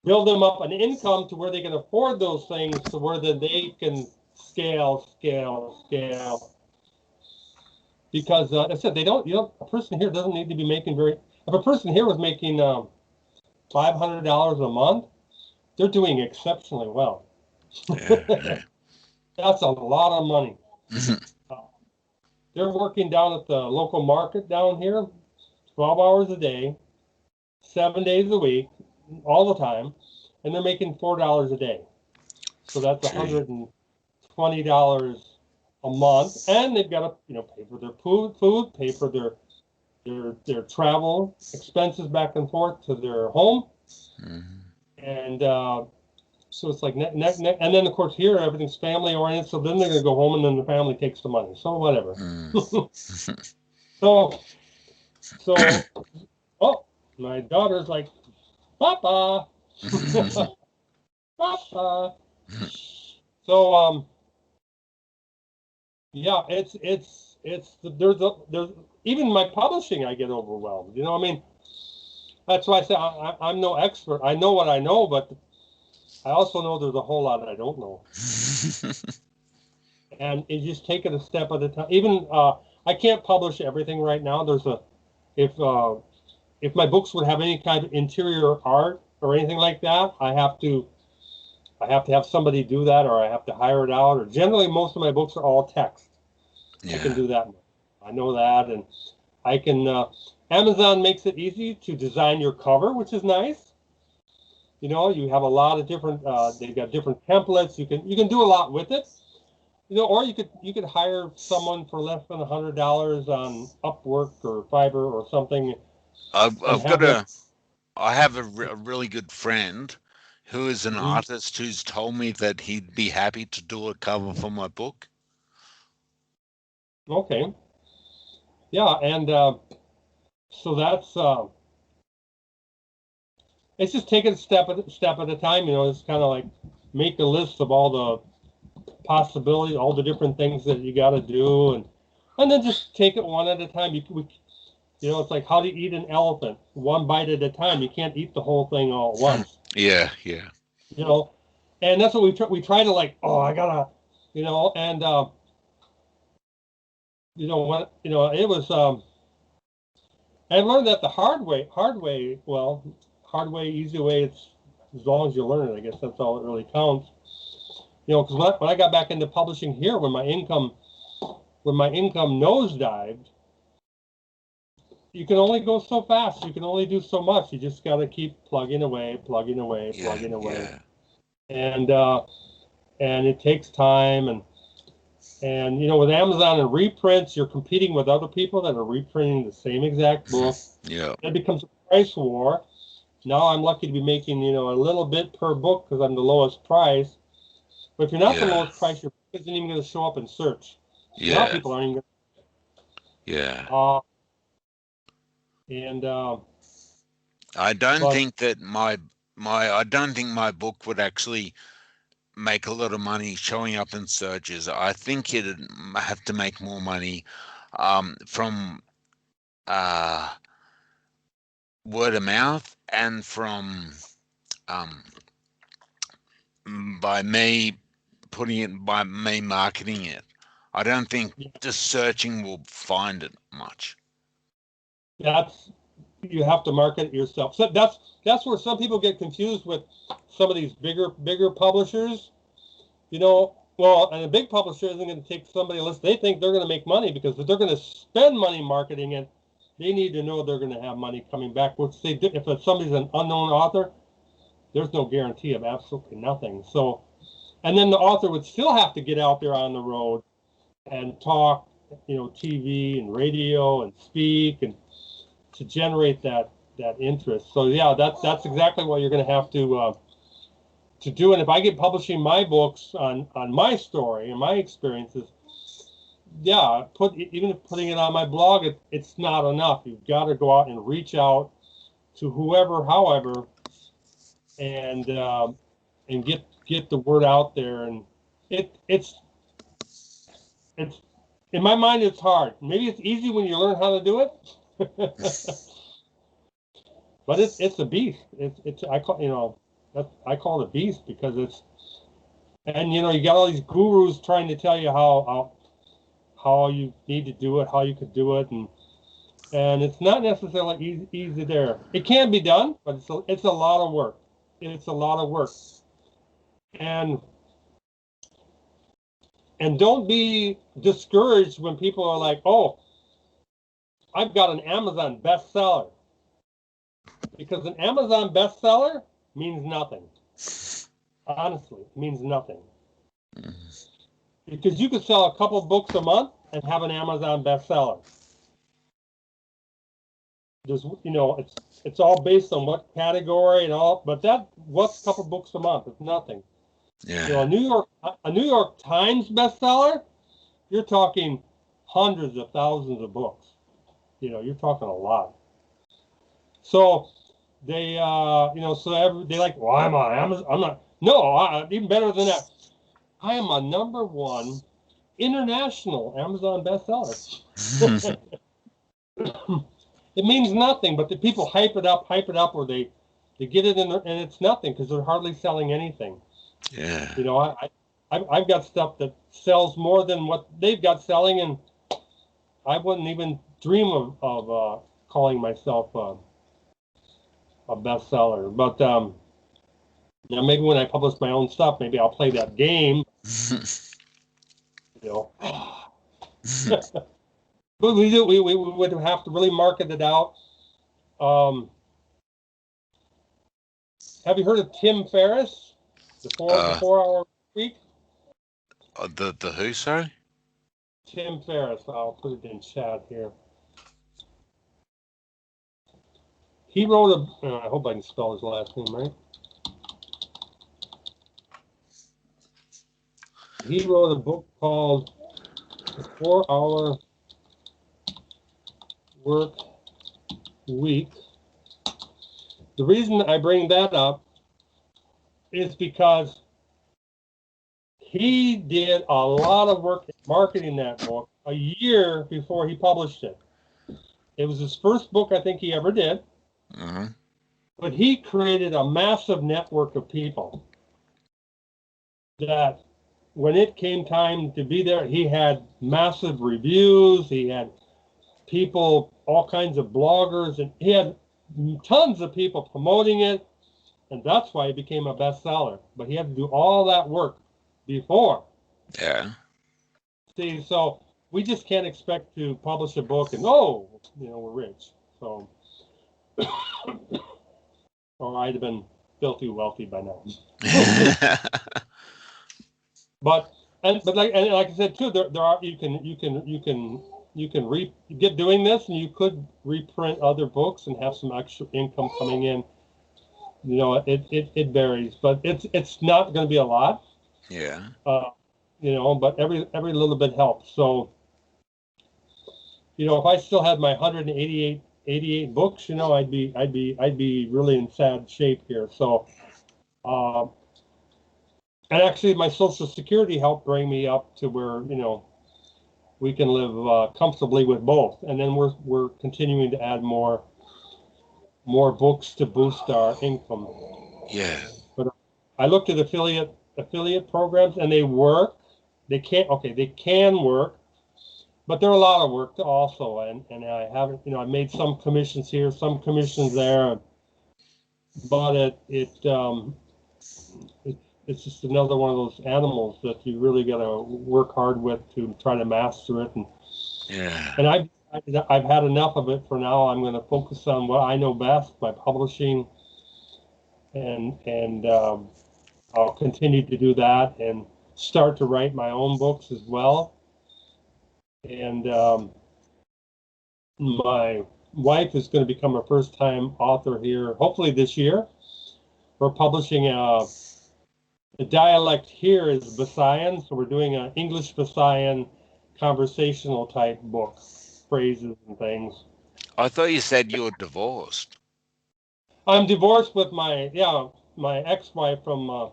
build them up an income to where they can afford those things, to where then they can scale. Because I said a person here doesn't need to be making if a person here was making $500 a month, they're doing exceptionally well. Yeah. That's a lot of money. They're working down at the local market down here, 12 hours a day, 7 days a week, all the time, and they're making $4 a day. So that's $120 a month, and they've got to pay for their food, pay for their travel expenses back and forth to their home, And so it's like and then of course here everything's family oriented. So then they're gonna go home and then the family takes the money. So whatever. So oh, my daughter's like, Papa, Papa. So yeah, there's even my publishing I get overwhelmed. You know, I mean, that's why I say I'm no expert. I know what I know, but I also know there's a whole lot I don't know. And you just take it a step at a time. Even I can't publish everything right now. If my books would have any kind of interior art or anything like that, I have to have somebody do that, or I have to hire it out. Or generally, most of my books are all text. Yeah. I can do that. I know that, and I can. Amazon makes it easy to design your cover, which is nice. You know, you have a lot of different. They've got different templates. You can do a lot with it. You know, or you could hire someone for less than $100 on Upwork or Fiverr or something. I have a really good friend who is an Mhm. artist who's told me that he'd be happy to do a cover for my book. Okay. Yeah, and so that's it's just taking a step at a time. You know, it's kind of like make a list of all the possibilities, all the different things that you got to do, and then just take it one at a time. You know, it's like how do you eat an elephant? One bite at a time. You can't eat the whole thing all at once. Yeah, yeah. You know, and that's what we try to like. Oh, I gotta, you know, and you know what, you know, it was. I learned that the hard way, easy way. It's as long as you learn it. I guess that's all that really counts. You know, because when I got back into publishing here, when my income nosedived, you can only go so fast. You can only do so much. You just got to keep plugging away, plugging away, Yeah, plugging away, yeah. and it takes time. And you know, with Amazon and reprints, you're competing with other people that are reprinting the same exact book. Yeah. It becomes a price war. Now I'm lucky to be making, you know, a little bit per book because I'm the lowest price. But if you're not the Yeah. lowest price, your book isn't even going to show up in search. So now Yeah. people aren't even Yeah. and I don't but think that I don't think my book would actually make a lot of money showing up in searches. I think it'd have to make more money from uh, word of mouth and from um, by me marketing it. I don't think just searching will find it much. that's you have to market it yourself. So that's where some people get confused with some of these bigger publishers. You know, well, and a big publisher isn't going to take somebody unless they think they're going to make money, because if they're going to spend money marketing it, they need to know they're going to have money coming back. Which they do. If somebody's an unknown author, there's no guarantee of absolutely nothing. So, and then the author would still have to get out there on the road and talk, you know, TV and radio and speak and to generate that interest. So yeah, that's exactly what you're going to have to do. And if I get publishing my books on my story and my experiences, yeah, even if putting it on my blog, it's not enough. You've got to go out and reach out to whoever, however, and get the word out there. And it's in my mind it's hard. Maybe it's easy when you learn how to do it. But it's a beast. It's I call, you know, I call it a beast because it's, and you know, you got all these gurus trying to tell you how you need to do it, how you could do it, and it's not necessarily easy there. It can be done, but it's a lot of work. It's a lot of work. And don't be discouraged when people are like, "Oh, I've got an Amazon bestseller." Because an Amazon bestseller means nothing. Honestly, it means nothing. Because you could sell a couple books a month and have an Amazon bestseller. there's, it's all based on what category and all, but what's a couple books a month? It's nothing. Yeah. A New York Times bestseller, you're talking hundreds of thousands of books. You're talking a lot. So they, they like, well, I'm on Amazon. I'm not. No, even better than that. I am a #1 international Amazon bestseller. It means nothing, but the people hype it up, or they get it in there, and it's nothing because they're hardly selling anything. Yeah. I've got stuff that sells more than what they've got selling, and I wouldn't even dream of calling myself a bestseller. But maybe when I publish my own stuff, maybe I'll play that game. But we would have to really market it out. Have you heard of Tim Ferriss, the 4-hour week? The who, sorry? Tim Ferriss. I'll put it in chat here. He wrote I hope I can spell his last name right. He wrote a book called The 4-Hour Work Week. The reason I bring that up is because he did a lot of work marketing that book a year before he published it. It was his first book I think he ever did. Mm-hmm. But he created a massive network of people that when it came time to be there, he had massive reviews. He had people, all kinds of bloggers, and he had tons of people promoting it. And that's why it became a bestseller. But he had to do all that work before. Yeah. See, so we just can't expect to publish a book and, we're rich. So, or I'd have been filthy wealthy by now. But like I said too, there are you can get doing this, and you could reprint other books and have some extra income coming in. It varies, but it's not going to be a lot. Yeah. But every little bit helps. So, if I still had my 188 books, I'd be really in sad shape here. So, and actually, my Social Security helped bring me up to where we can live comfortably with both. And then we're continuing to add more books to boost our income. Yeah. But I looked at affiliate programs, and they work. They can work, but they're a lot of work also. And I haven't, I made some commissions here, some commissions there, but it's just another one of those animals that you really got to work hard with to try to master it. And I've had enough of it for now. I'm going to focus on what I know best by publishing, and I'll continue to do that and start to write my own books as well. And my wife is going to become a first-time author here, hopefully this year. We're publishing the dialect here is Visayan, so we're doing an English Visayan conversational type book, phrases and things. I thought you said you were divorced. I'm divorced with my ex-wife from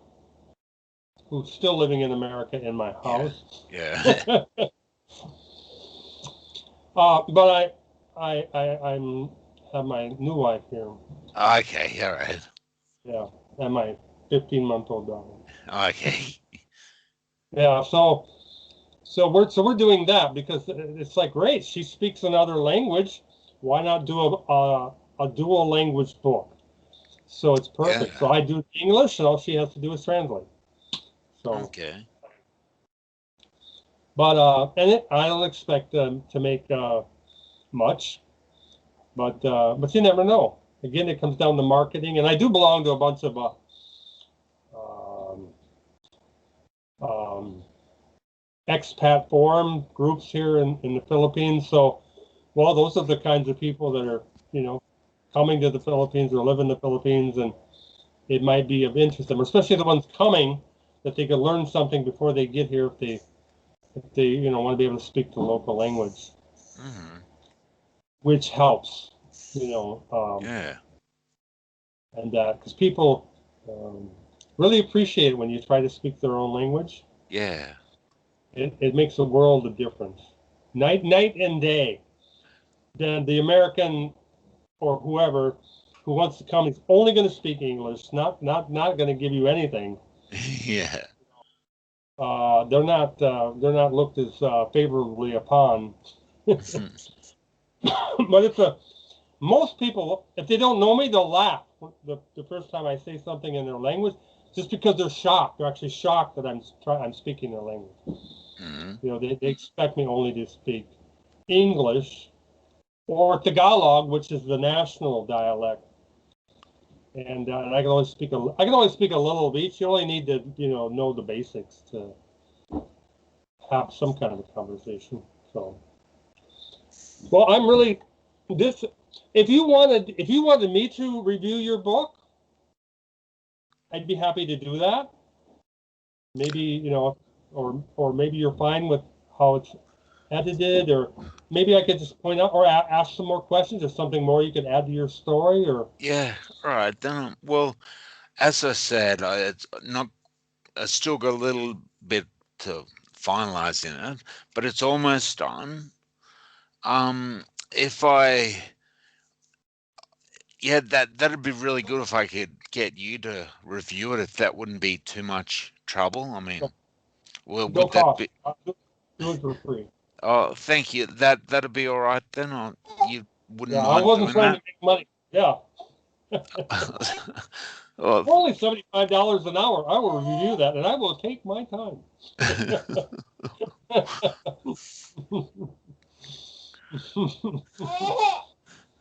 who's still living in America in my house. Yeah. But I have my new wife here. Okay, all right. Yeah, and my 15-month-old daughter. Okay. Yeah, so we're doing that because it's like, great, she speaks another language. Why not do a dual language book? So it's perfect. Yeah. So I do English, and all she has to do is translate. So Okay. But I don't expect to make much, but you never know. Again, it comes down to marketing, and I do belong to a bunch of expat forum groups here in the Philippines. So, well, those are the kinds of people that are coming to the Philippines or live in the Philippines, and it might be of interest to them, especially the ones coming, that they could learn something before they get here if they want to be able to speak the local language, which helps, Yeah. and because people really appreciate it when you try to speak their own language. Yeah. It makes a world of difference, night and day. Then the American or whoever who wants to come is only going to speak English, not going to give you anything. Yeah. They're not looked as favorably upon. But most people, if they don't know me, they'll laugh the first time I say something in their language, just because they're shocked. They're actually shocked that I'm speaking their language. They expect me only to speak English or Tagalog, which is the national dialect. And I can only speak a little of each. You only need to know the basics to have some kind of a conversation. So, well, I'm really this. If you wanted me to review your book, I'd be happy to do that. Maybe or maybe you're fine with how it's edited, or maybe I could just point out or ask some more questions or something more you could add to your story, or Yeah. All right. Then, well, as I said, it's not. I still got a little bit to finalize in it, but it's almost done. If I, yeah, that'd be really good if I could get you to review it. If that wouldn't be too much trouble. I mean, well, no would that cost. be? I'll do it for free. Oh, thank you. That'd be all right then. Or you wouldn't Yeah, I mind wasn't doing trying that? to make money. Yeah. Well, Only $75 an hour. I will review that, and I will take my time.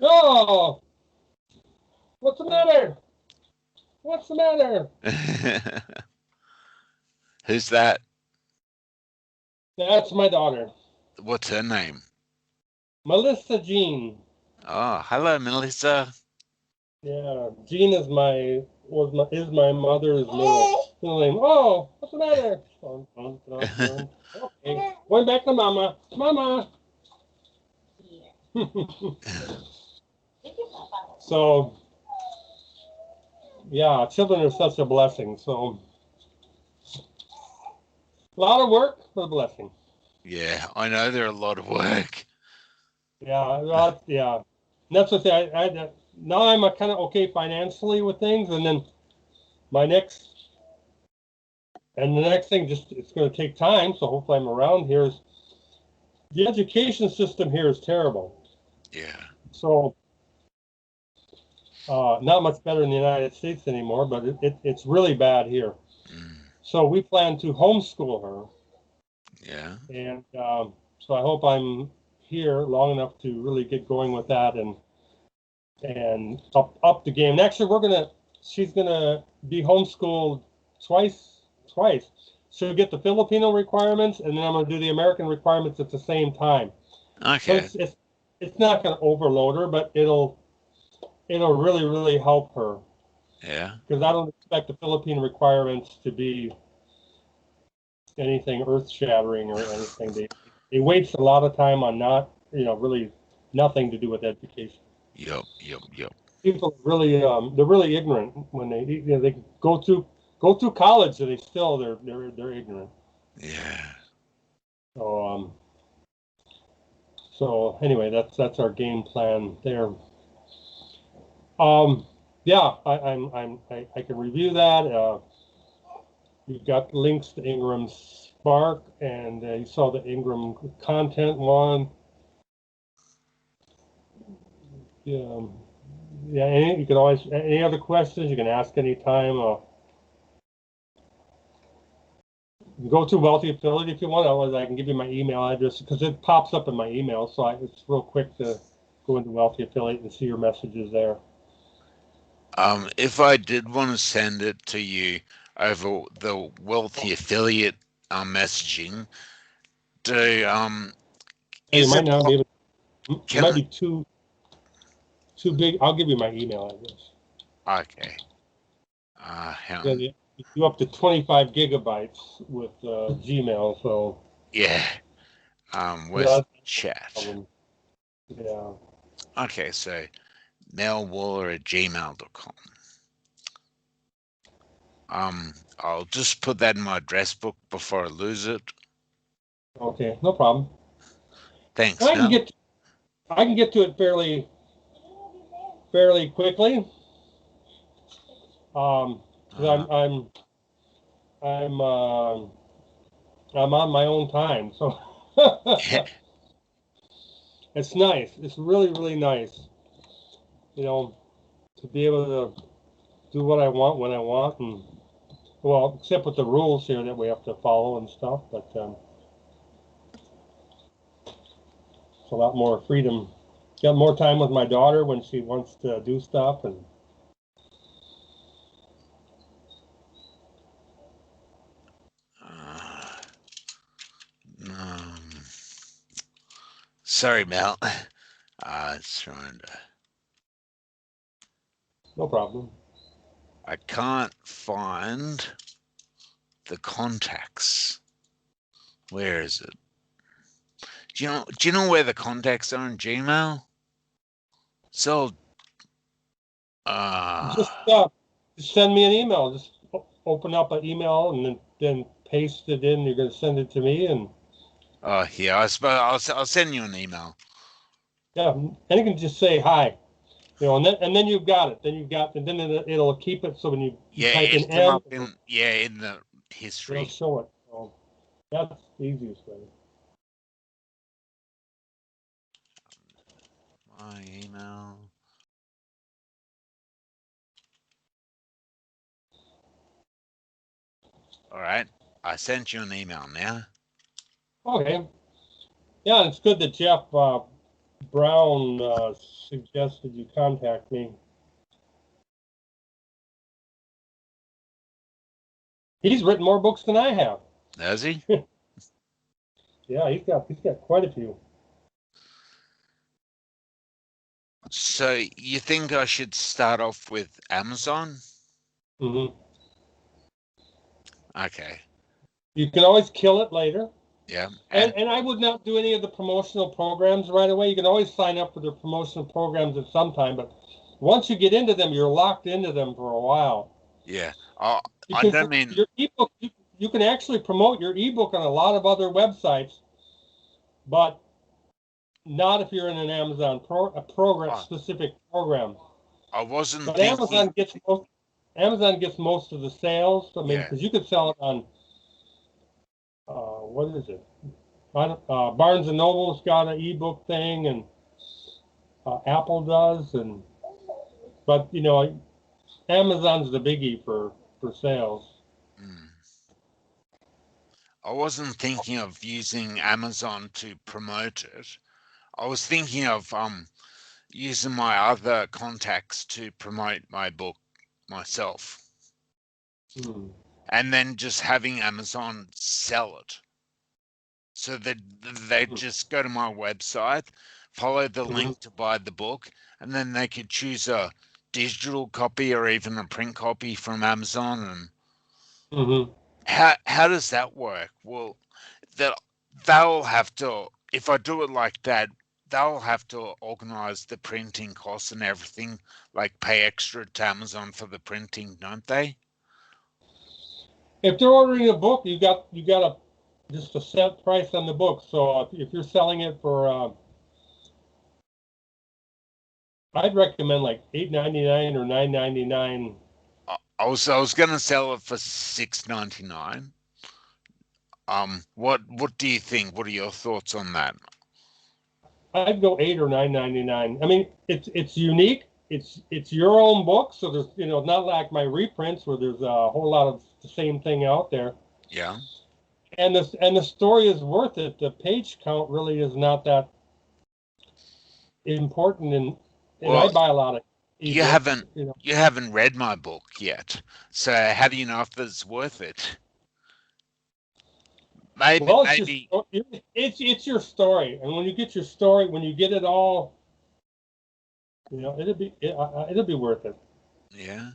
Oh, what's the matter? What's the matter? who's that? That's my daughter, What's her name? Melissa Jean. Oh, hello, Melissa. Yeah, Jean is my mother's middle name. Oh, what's the matter? Dun, dun, dun, dun. Okay, going back to Mama. Mama. So, yeah, children are such a blessing. So, a lot of work, but a blessing. Yeah, I know they're a lot of work. Yeah. And that's what now I'm kind of okay financially with things, and then my next and the next thing just it's going to take time. So hopefully I'm around here. Is the education system here is terrible. Yeah. So not much better in the United States anymore, but it's really bad here. So we plan to homeschool her. Yeah. And so I hope I'm here long enough to really get going with that and up the game. And actually, she's gonna be homeschooled twice. She'll get the Filipino requirements, and then I'm gonna do the American requirements at the same time. So Okay. it's not gonna overload her, but it'll really really help her Yeah. because I don't expect the Philippine requirements to be anything earth shattering or anything. They waste a lot of time on really nothing to do with education. Yep. People really they're really ignorant when they go through college and they're ignorant. Yeah. So so anyway, that's our game plan there. Yeah, I can review that. You've got links to Ingram Spark, and you saw the Ingram content one. Yeah, you can always, any other questions, you can ask anytime. You can go to Wealthy Affiliate if you want, otherwise I can give you my email address because it pops up in my email, so it's real quick to go into Wealthy Affiliate and see your messages there. If I did want to send it to you over the Wealthy Affiliate messaging, do You is might it not be able. It can might be too too big. I'll give you my email address. Okay. Hang Yeah, on. you do up to 25 gigabytes with Gmail, so Yeah. Where's that's chat? problem. Yeah. Okay, so melwaller@gmail.com. I'll just put that in my address book before I lose it. Okay, no problem. Thanks, I can Mel. get to it fairly quickly. 'Cause I'm I'm on my own time, so Yeah. it's nice. It's really nice, you know, to be able to do what I want when I want, and well, except with the rules here that we have to follow and stuff. But it's a lot more freedom. Got more time with my daughter when she wants to do stuff, and Um, sorry, Mel. It's trying to. no problem. I can't find the contacts. Where is it? Do you know where the contacts are in Gmail? So Just uh send me an email. Just open up an email and then paste it in. You're gonna send it to me, and oh yeah, I suppose I'll send you an email. yeah, and you can just say hi. You know, and then you've got it. Then you've got, and then it'll keep it. So when you Yeah, type in it'll come M, up in in the it'll history. show it. So that's the easiest way. My email. All right. I sent you an email now. Okay. Yeah, it's good that Jeff Brown suggested you contact me. He's written more books than I have. Does he? Yeah, he's got quite a few. So you think I should start off with Amazon? Hmm. Okay. You can always kill it later. Yeah. And I would not do any of the promotional programs right away. You can always sign up for the promotional programs at some time, but once you get into them, you're locked into them for a while. yeah. I Because don't mean your ebook, you can actually promote your ebook on a lot of other websites, but not if you're in an a program oh, specific program. I wasn't But thinking. Amazon gets most of the sales. I mean, Yeah. because you could sell it on what is it? Barnes and Noble's got an ebook thing, and Apple does, and but you know, Amazon's the biggie for sales. Mm, I wasn't thinking of using Amazon to promote it. I was thinking of using my other contacts to promote my book myself, Hmm. and then just having Amazon sell it. So that they just go to my website, follow the Hmm. link to buy the book, and then they could choose a digital copy or even a print copy from Amazon. And Hmm. how does that work? Well, that they'll have to, if I do it like that, they'll have to organize the printing costs and everything, like pay extra to Amazon for the printing, don't they? If they're ordering a book, you got just a set price on the book. So if you're selling it for, I'd recommend like $8.99 or $9.99. I was gonna sell it for $6.99. What do you think? What are your thoughts on that? I'd go $8 or $9.99. I mean, it's unique. It's your own book, so there's not like my reprints where there's a whole lot of the same thing out there. Yeah. And the story is worth it. The page count really is not that important, and I Well, buy a lot of you ebooks. haven't you haven't read my book yet, so how do you know if it's worth it? Maybe Well, maybe it's your story, and when you get your story, when you get it all it'll be worth it. Yeah.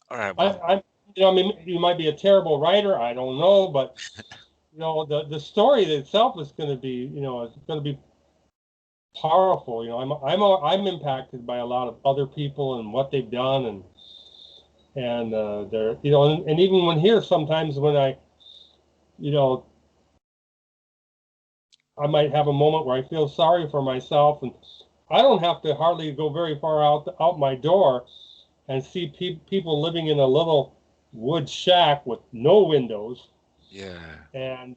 All right. Well. I I mean, you might be a terrible writer. I don't know, but the story itself is going to be, it's going to be powerful. I'm impacted by a lot of other people and what they've done, and they're, and even when here, sometimes when you know, I might have a moment where I feel sorry for myself, and I don't have to hardly go very far out my door and see people living in a little wood shack with no windows, Yeah. and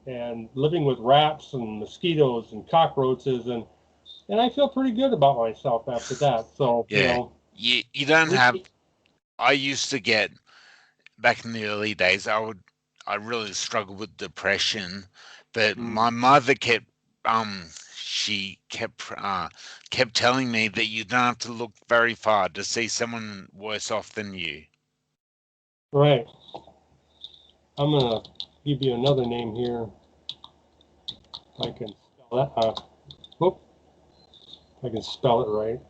and living with rats and mosquitoes and cockroaches, and I feel pretty good about myself after that. So Yeah. You don't we, have. I used to get back in the early days. I really struggled with depression, but my mm, mother she kept telling me that you don't have to look very far to see someone worse off than you. right. I'm gonna give you another name here. If I can spell that. Whoop, if I can spell it right.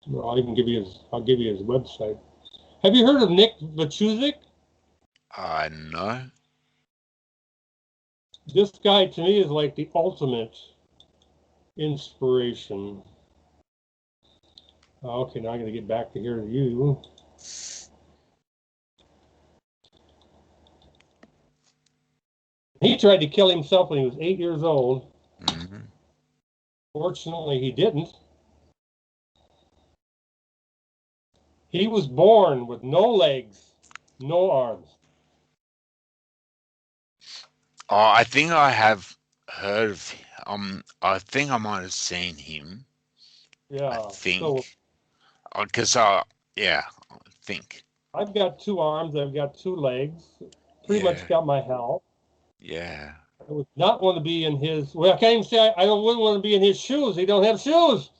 Well, I'll give you his website. Have you heard of Nick Vachusik? I know. This guy to me is like the ultimate inspiration. Okay, now I'm going to get back to here to you. He tried to kill himself when he was 8 years old. Hmm. Fortunately, he didn't. He was born with no legs, no arms. Oh, I think I have heard of. I think I might have seen him. I Yeah. So think. Because yeah, I think. I've got 2 arms. I've got 2 legs. Pretty much Yeah. got my health. Yeah. I would not want to be in his. Well, I can't even say I wouldn't want to be in his shoes. He don't have shoes.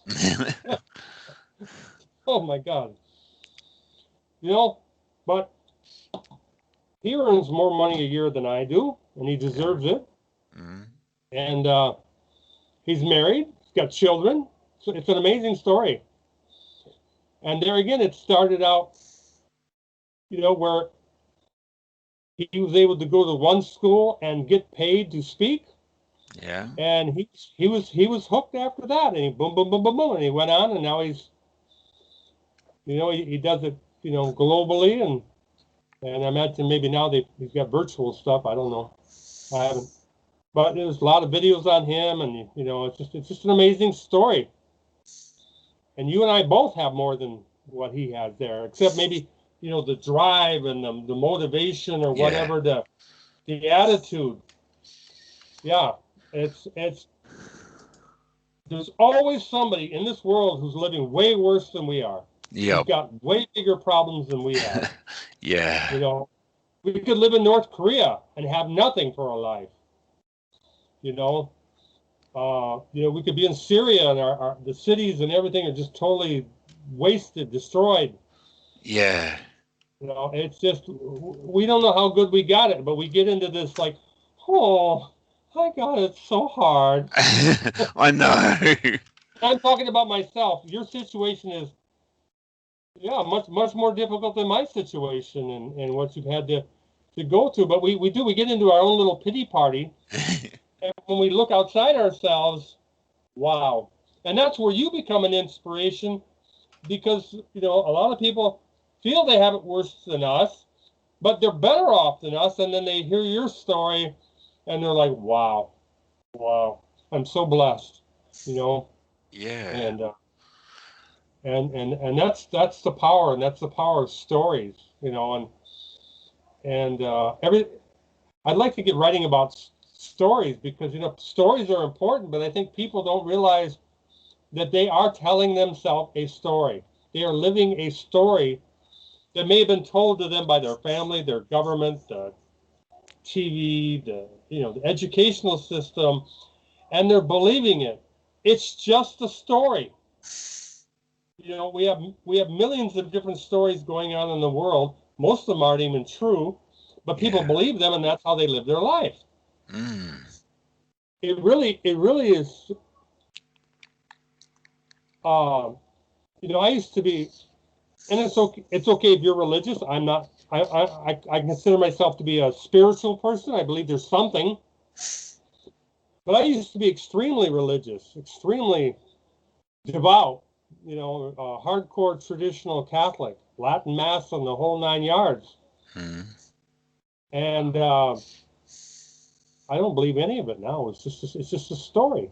Oh my God. But he earns more money a year than I do, and he Yeah. deserves it. Mm. And he's married. He's got children. So it's an amazing story. And there again, it started out, where he was able to go to one school and get paid to speak, Yeah. and he was hooked after that, and he boom boom boom boom boom, and he went on, and now he does it, globally, and I imagine maybe now he's got virtual stuff. I don't know. I haven't, but there's a lot of videos on him, and it's just an amazing story. And you and I both have more than what he has there, except maybe the drive and the motivation or Yeah. whatever, the attitude. Yeah, it's there's always somebody in this world who's living way worse than we are, who's Yep. got way bigger problems than we have. Yeah. You know, we could live in North Korea and have nothing for our life. You know, we could be in Syria and the cities and everything are just totally wasted, destroyed. Yeah. It's just we don't know how good we got it, but we get into this like, oh, I got it so hard. I know. I'm talking about myself. Your situation is, yeah, much much more difficult than my situation and what you've had to go to. But we get into our own little pity party, and when we look outside ourselves, wow. And that's where you become an inspiration because a lot of people feel they have it worse than us, but they're better off than us. And then they hear your story, and they're like, wow, wow, I'm so blessed, you know. Yeah. And and that's the power, and that's the power of stories, and every I'd like to get writing about stories because stories are important, but I think people don't realize that they are telling themselves a story. They are living a story that may have been told to them by their family, their government, the TV, the educational system, and they're believing it. It's just a story. We have millions of different stories going on in the world. Most of them aren't even true, but people Yeah. believe them, and that's how they live their life. Mm. it really is. I used to be, and it's okay. It's okay if you're religious. I'm not. I consider myself to be a spiritual person. I believe there's something. But I used to be extremely religious, extremely devout. Hardcore traditional Catholic, Latin Mass and the whole 9 yards. Hmm. And I don't believe any of it now. It's just a story.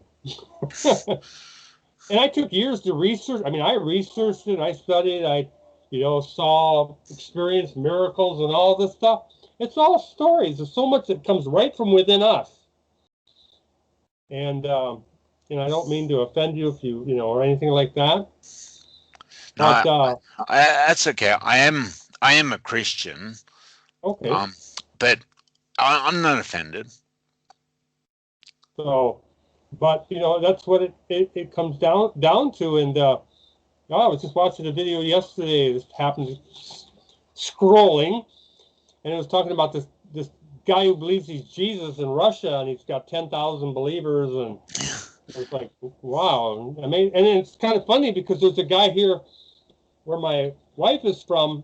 And I took years to research. I mean, I researched it. I studied. Saw, experienced miracles and all this stuff. It's all stories. There's so much that comes right from within us. And I don't mean to offend you if you or anything like that. No, But that's okay. I am a Christian. okay. But I'm not offended. So, but that's what it comes down to. And I was just watching a video yesterday. This happened scrolling, and it was talking about this guy who believes he's Jesus in Russia, and he's got 10,000 believers, and it's like, wow. I mean, and it's kind of funny because there's a guy here where my wife is from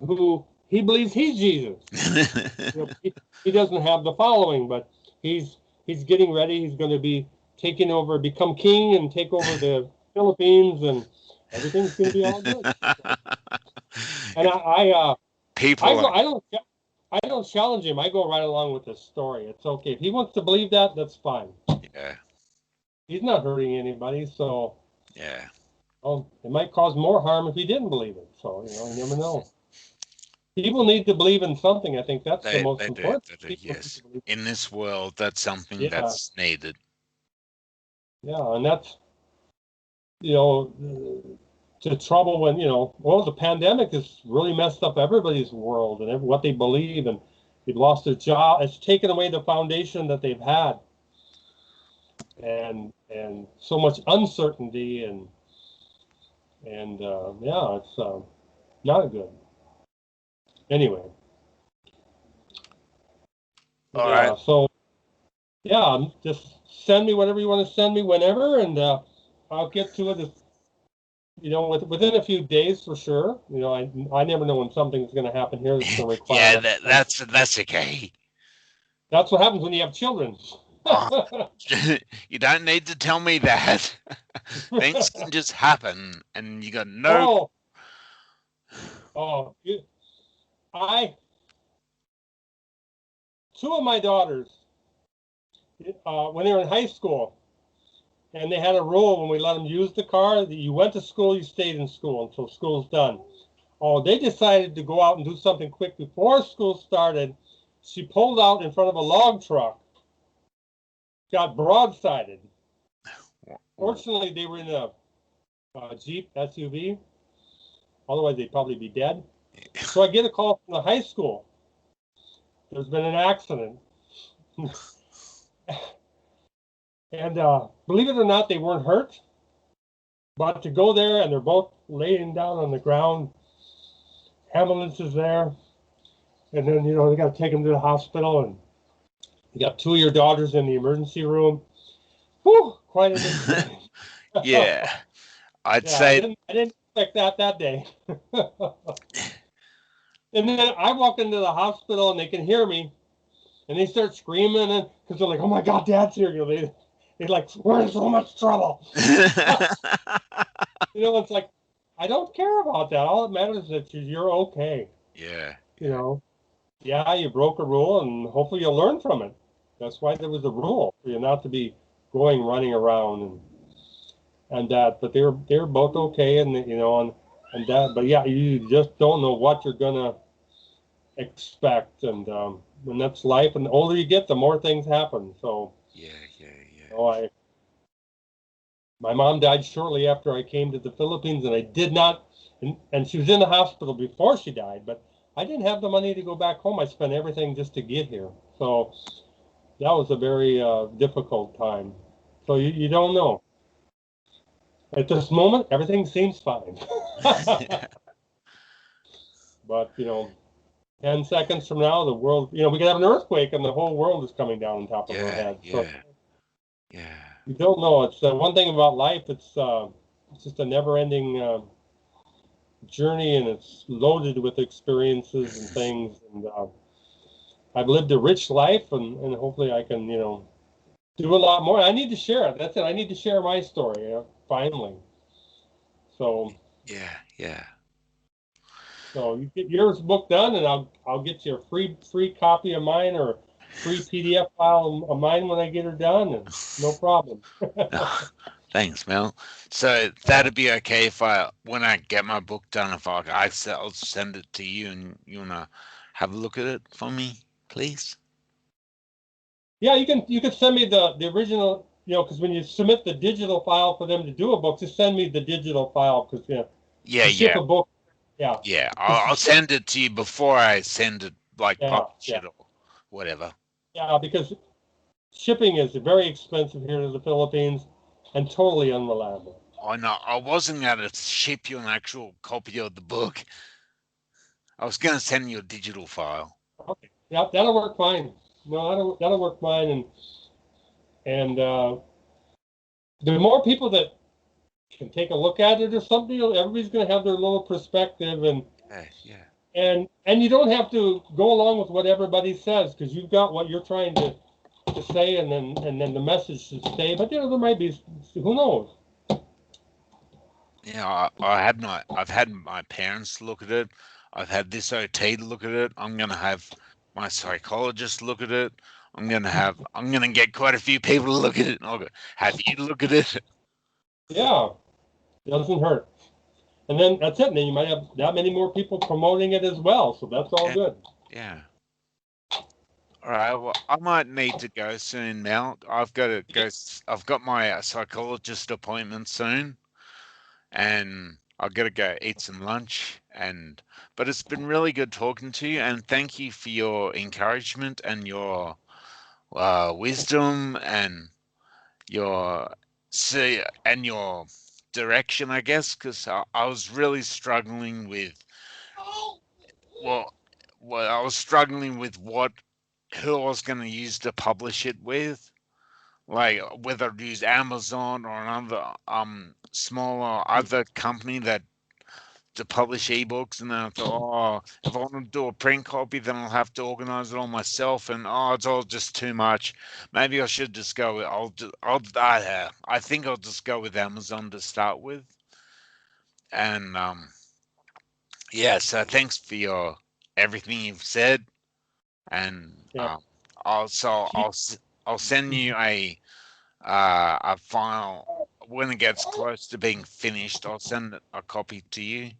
who he believes he's Jesus. He doesn't have the following, but he's getting ready. He's going to be taking over, become king, and take over the Philippines, and everything's going to be all good. And I don't challenge him. I go right along with the story. It's okay if he wants to believe that. That's fine. Yeah. He's not hurting anybody, so yeah. It might cause more harm if he didn't believe it. So you never know. People need to believe in something. I think that's the most important. They do, yes. In this world, that's something Yeah. that's needed. Yeah, and that's to trouble when the pandemic has really messed up everybody's world and what they believe, and they've lost their job. It's taken away the foundation that they've had, and so much uncertainty and yeah, it's not good. Anyway. All right. So yeah, just send me whatever you want to send me whenever, and I'll get to it. Within a few days for sure. I never know when something's going to happen here that's going to require. Yeah, that's okay. That's what happens when you have children. You don't need to tell me that. Things can just happen, and you got no. Two of my daughters, when they were in high school, and they had a rule when we let them use the car that you went to school, you stayed in school until school's done. Oh, they decided to go out and do something quick before school started. She pulled out in front of a log truck, got broadsided. Fortunately, they were in a Jeep SUV. Otherwise, they'd probably be dead. So I get a call from the high school. There's been an accident. And believe it or not, they weren't hurt. But to go there, and they're both laying down on the ground. Ambulance is there. And then, they got to take them to the hospital. And you got two of your daughters in the emergency room. Whew, quite an experience. Yeah. I'd say. I didn't expect that day. And then I walk into the hospital, and they can hear me. And they start screaming, and because they're like, "Oh my God, Dad's here!" They're like, "We're in so much trouble." It's like, I don't care about that. All that matters is that you're okay. Yeah. Yeah, you broke a rule, and hopefully you'll learn from it. That's why there was a rule for you not to be running around and that. But they're both okay, and and that. But yeah, you just don't know what you're gonna expect, and that's life. And the older you get, the more things happen. So yeah. My mom died shortly after I came to the Philippines, and I did not, and she was in the hospital before she died, but I didn't have the money to go back home. I spent everything just to get here. So that was a very difficult time. So you don't know. At this moment, everything seems fine. But, 10 seconds from now, the world, we could have an earthquake and the whole world is coming down on top of our head. So Yeah. You don't know. It's one thing about life. It's just a never-ending journey, and it's loaded with experiences and things. And I've lived a rich life, and hopefully I can, do a lot more. I need to share it. That's it. I need to share my story, finally. So, Yeah. Yeah. so you get yours book done, and I'll get you a free copy of mine or free PDF file of mine when I get her done, and no problem. Thanks, Mel. So Uh, that'd be okay if when I get my book done, if I'll send it to you and you wanna have a look at it for me, please? yeah, you can send me the original, because when you submit the digital file for them to do a book, just send me the digital file because Yeah, to ship yeah, a book, yeah, yeah. because I'll send it to you before I send it, like yeah, publish yeah, it or whatever. yeah, because shipping is very expensive here to the Philippines and totally unreliable. I know I wasn't gonna ship you an actual copy of the book. I was gonna send you a digital file. Okay, yeah, that'll work fine. No, that'll work fine, and the more people that can take a look at it or something, everybody's going to have their little perspective, Yeah, yeah, and you don't have to go along with what everybody says because you've got what you're trying to say, and then the message should stay. But there might be, who knows? yeah. I've had my parents look at it. I've had this OT look at it. I'm gonna have my psychologist look at it. I'm gonna get quite a few people to look at it. And I'll go, have you look at it? Yeah, it doesn't hurt. And then that's it. And then you might have that many more people promoting it as well. So that's all Yeah, good. yeah. All right. Well, I might need to go soon, Mel. I've got to go. I've got my psychologist appointment soon, and I've got to go eat some lunch. But it's been really good talking to you, and thank you for your encouragement and your wisdom and your and your direction, I guess, because I was really struggling with well, I was struggling with who I was going to use to publish it with, like whether to use Amazon or another smaller other company that to publish ebooks. And then I thought, oh, if I want to do a print copy, then I'll have to organize it all myself, and it's all just too much. Maybe I should just go with I think I'll just go with Amazon to start with. And yeah, so thanks for your everything you've said, and Yeah. also Keep, I'll send you a file when it gets close to being finished. I'll send a copy to you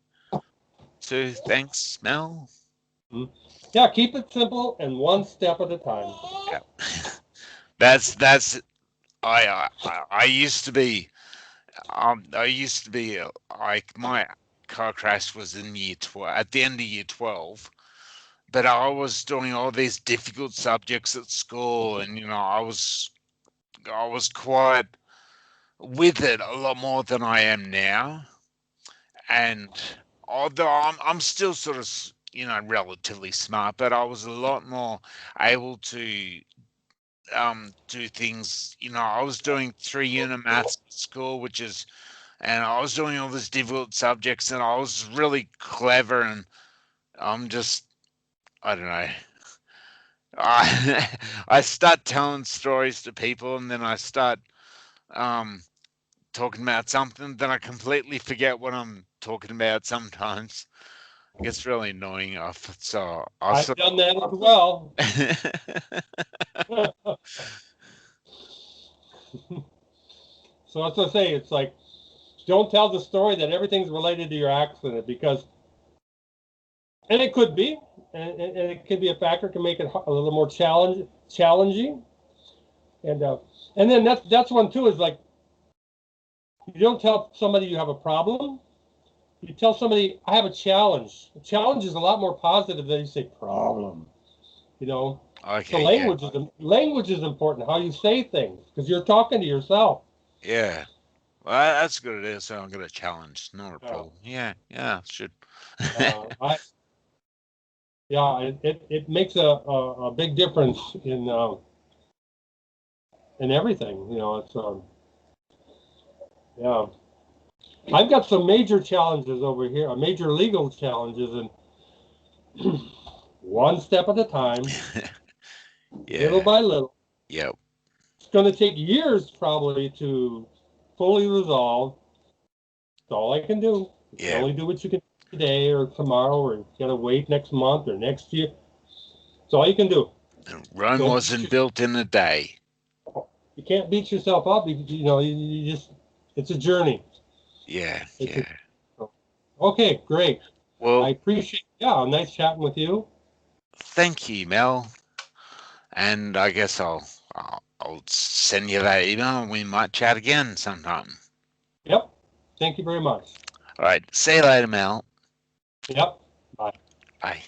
too. Thanks, Mel. yeah, keep it simple and one step at a time. Yeah, that's I used to be like my car crash was in year 12 at the end of year 12, but I was doing all these difficult subjects at school, and I was quite with it a lot more than I am now. And although I'm still sort of relatively smart, but I was a lot more able to do things. I was doing 3 unit maths at school, and I was doing all these difficult subjects, and I was really clever, and I'm just I don't know. I I start telling stories to people, and then I start um talking about something, then I completely forget what I'm talking about sometimes. It gets really annoying. So I I've sort done that as well. of So that's what I say. It's like, don't tell the story that everything's related to your accident because, and it could be, and it could be a factor to make it a little more challenging. And and then that's one too is like you don't tell somebody you have a problem. You tell somebody I have a challenge. A challenge is a lot more positive than you say problem. You know, so okay, yeah, language is important. How you say things because you're talking to yourself. yeah. Well, that's good. It is. So I'm gonna challenge. Not a Uh, problem. Yeah, yeah. Should. I yeah, it makes a big difference and everything. It's yeah. I've got some major challenges over here, major legal challenges, and one step at a time, little Yeah. by little. Yep. It's going to take years probably to fully resolve. That's all I can do. You can Yeah. only do what you can do today or tomorrow, or you got to wait next month or next year. That's all you can do. Rome Don't wasn't built in a day. You can't beat yourself up. You just, it's a journey. Yeah. It's Yeah. a, okay, great. I Well, appreciate, yeah, nice chatting with you. thank you, Mel. And I guess I'll send you that email and we might chat again sometime. Yep. Thank you very much. All right. See you later, Mel. Yep. Bye. Bye.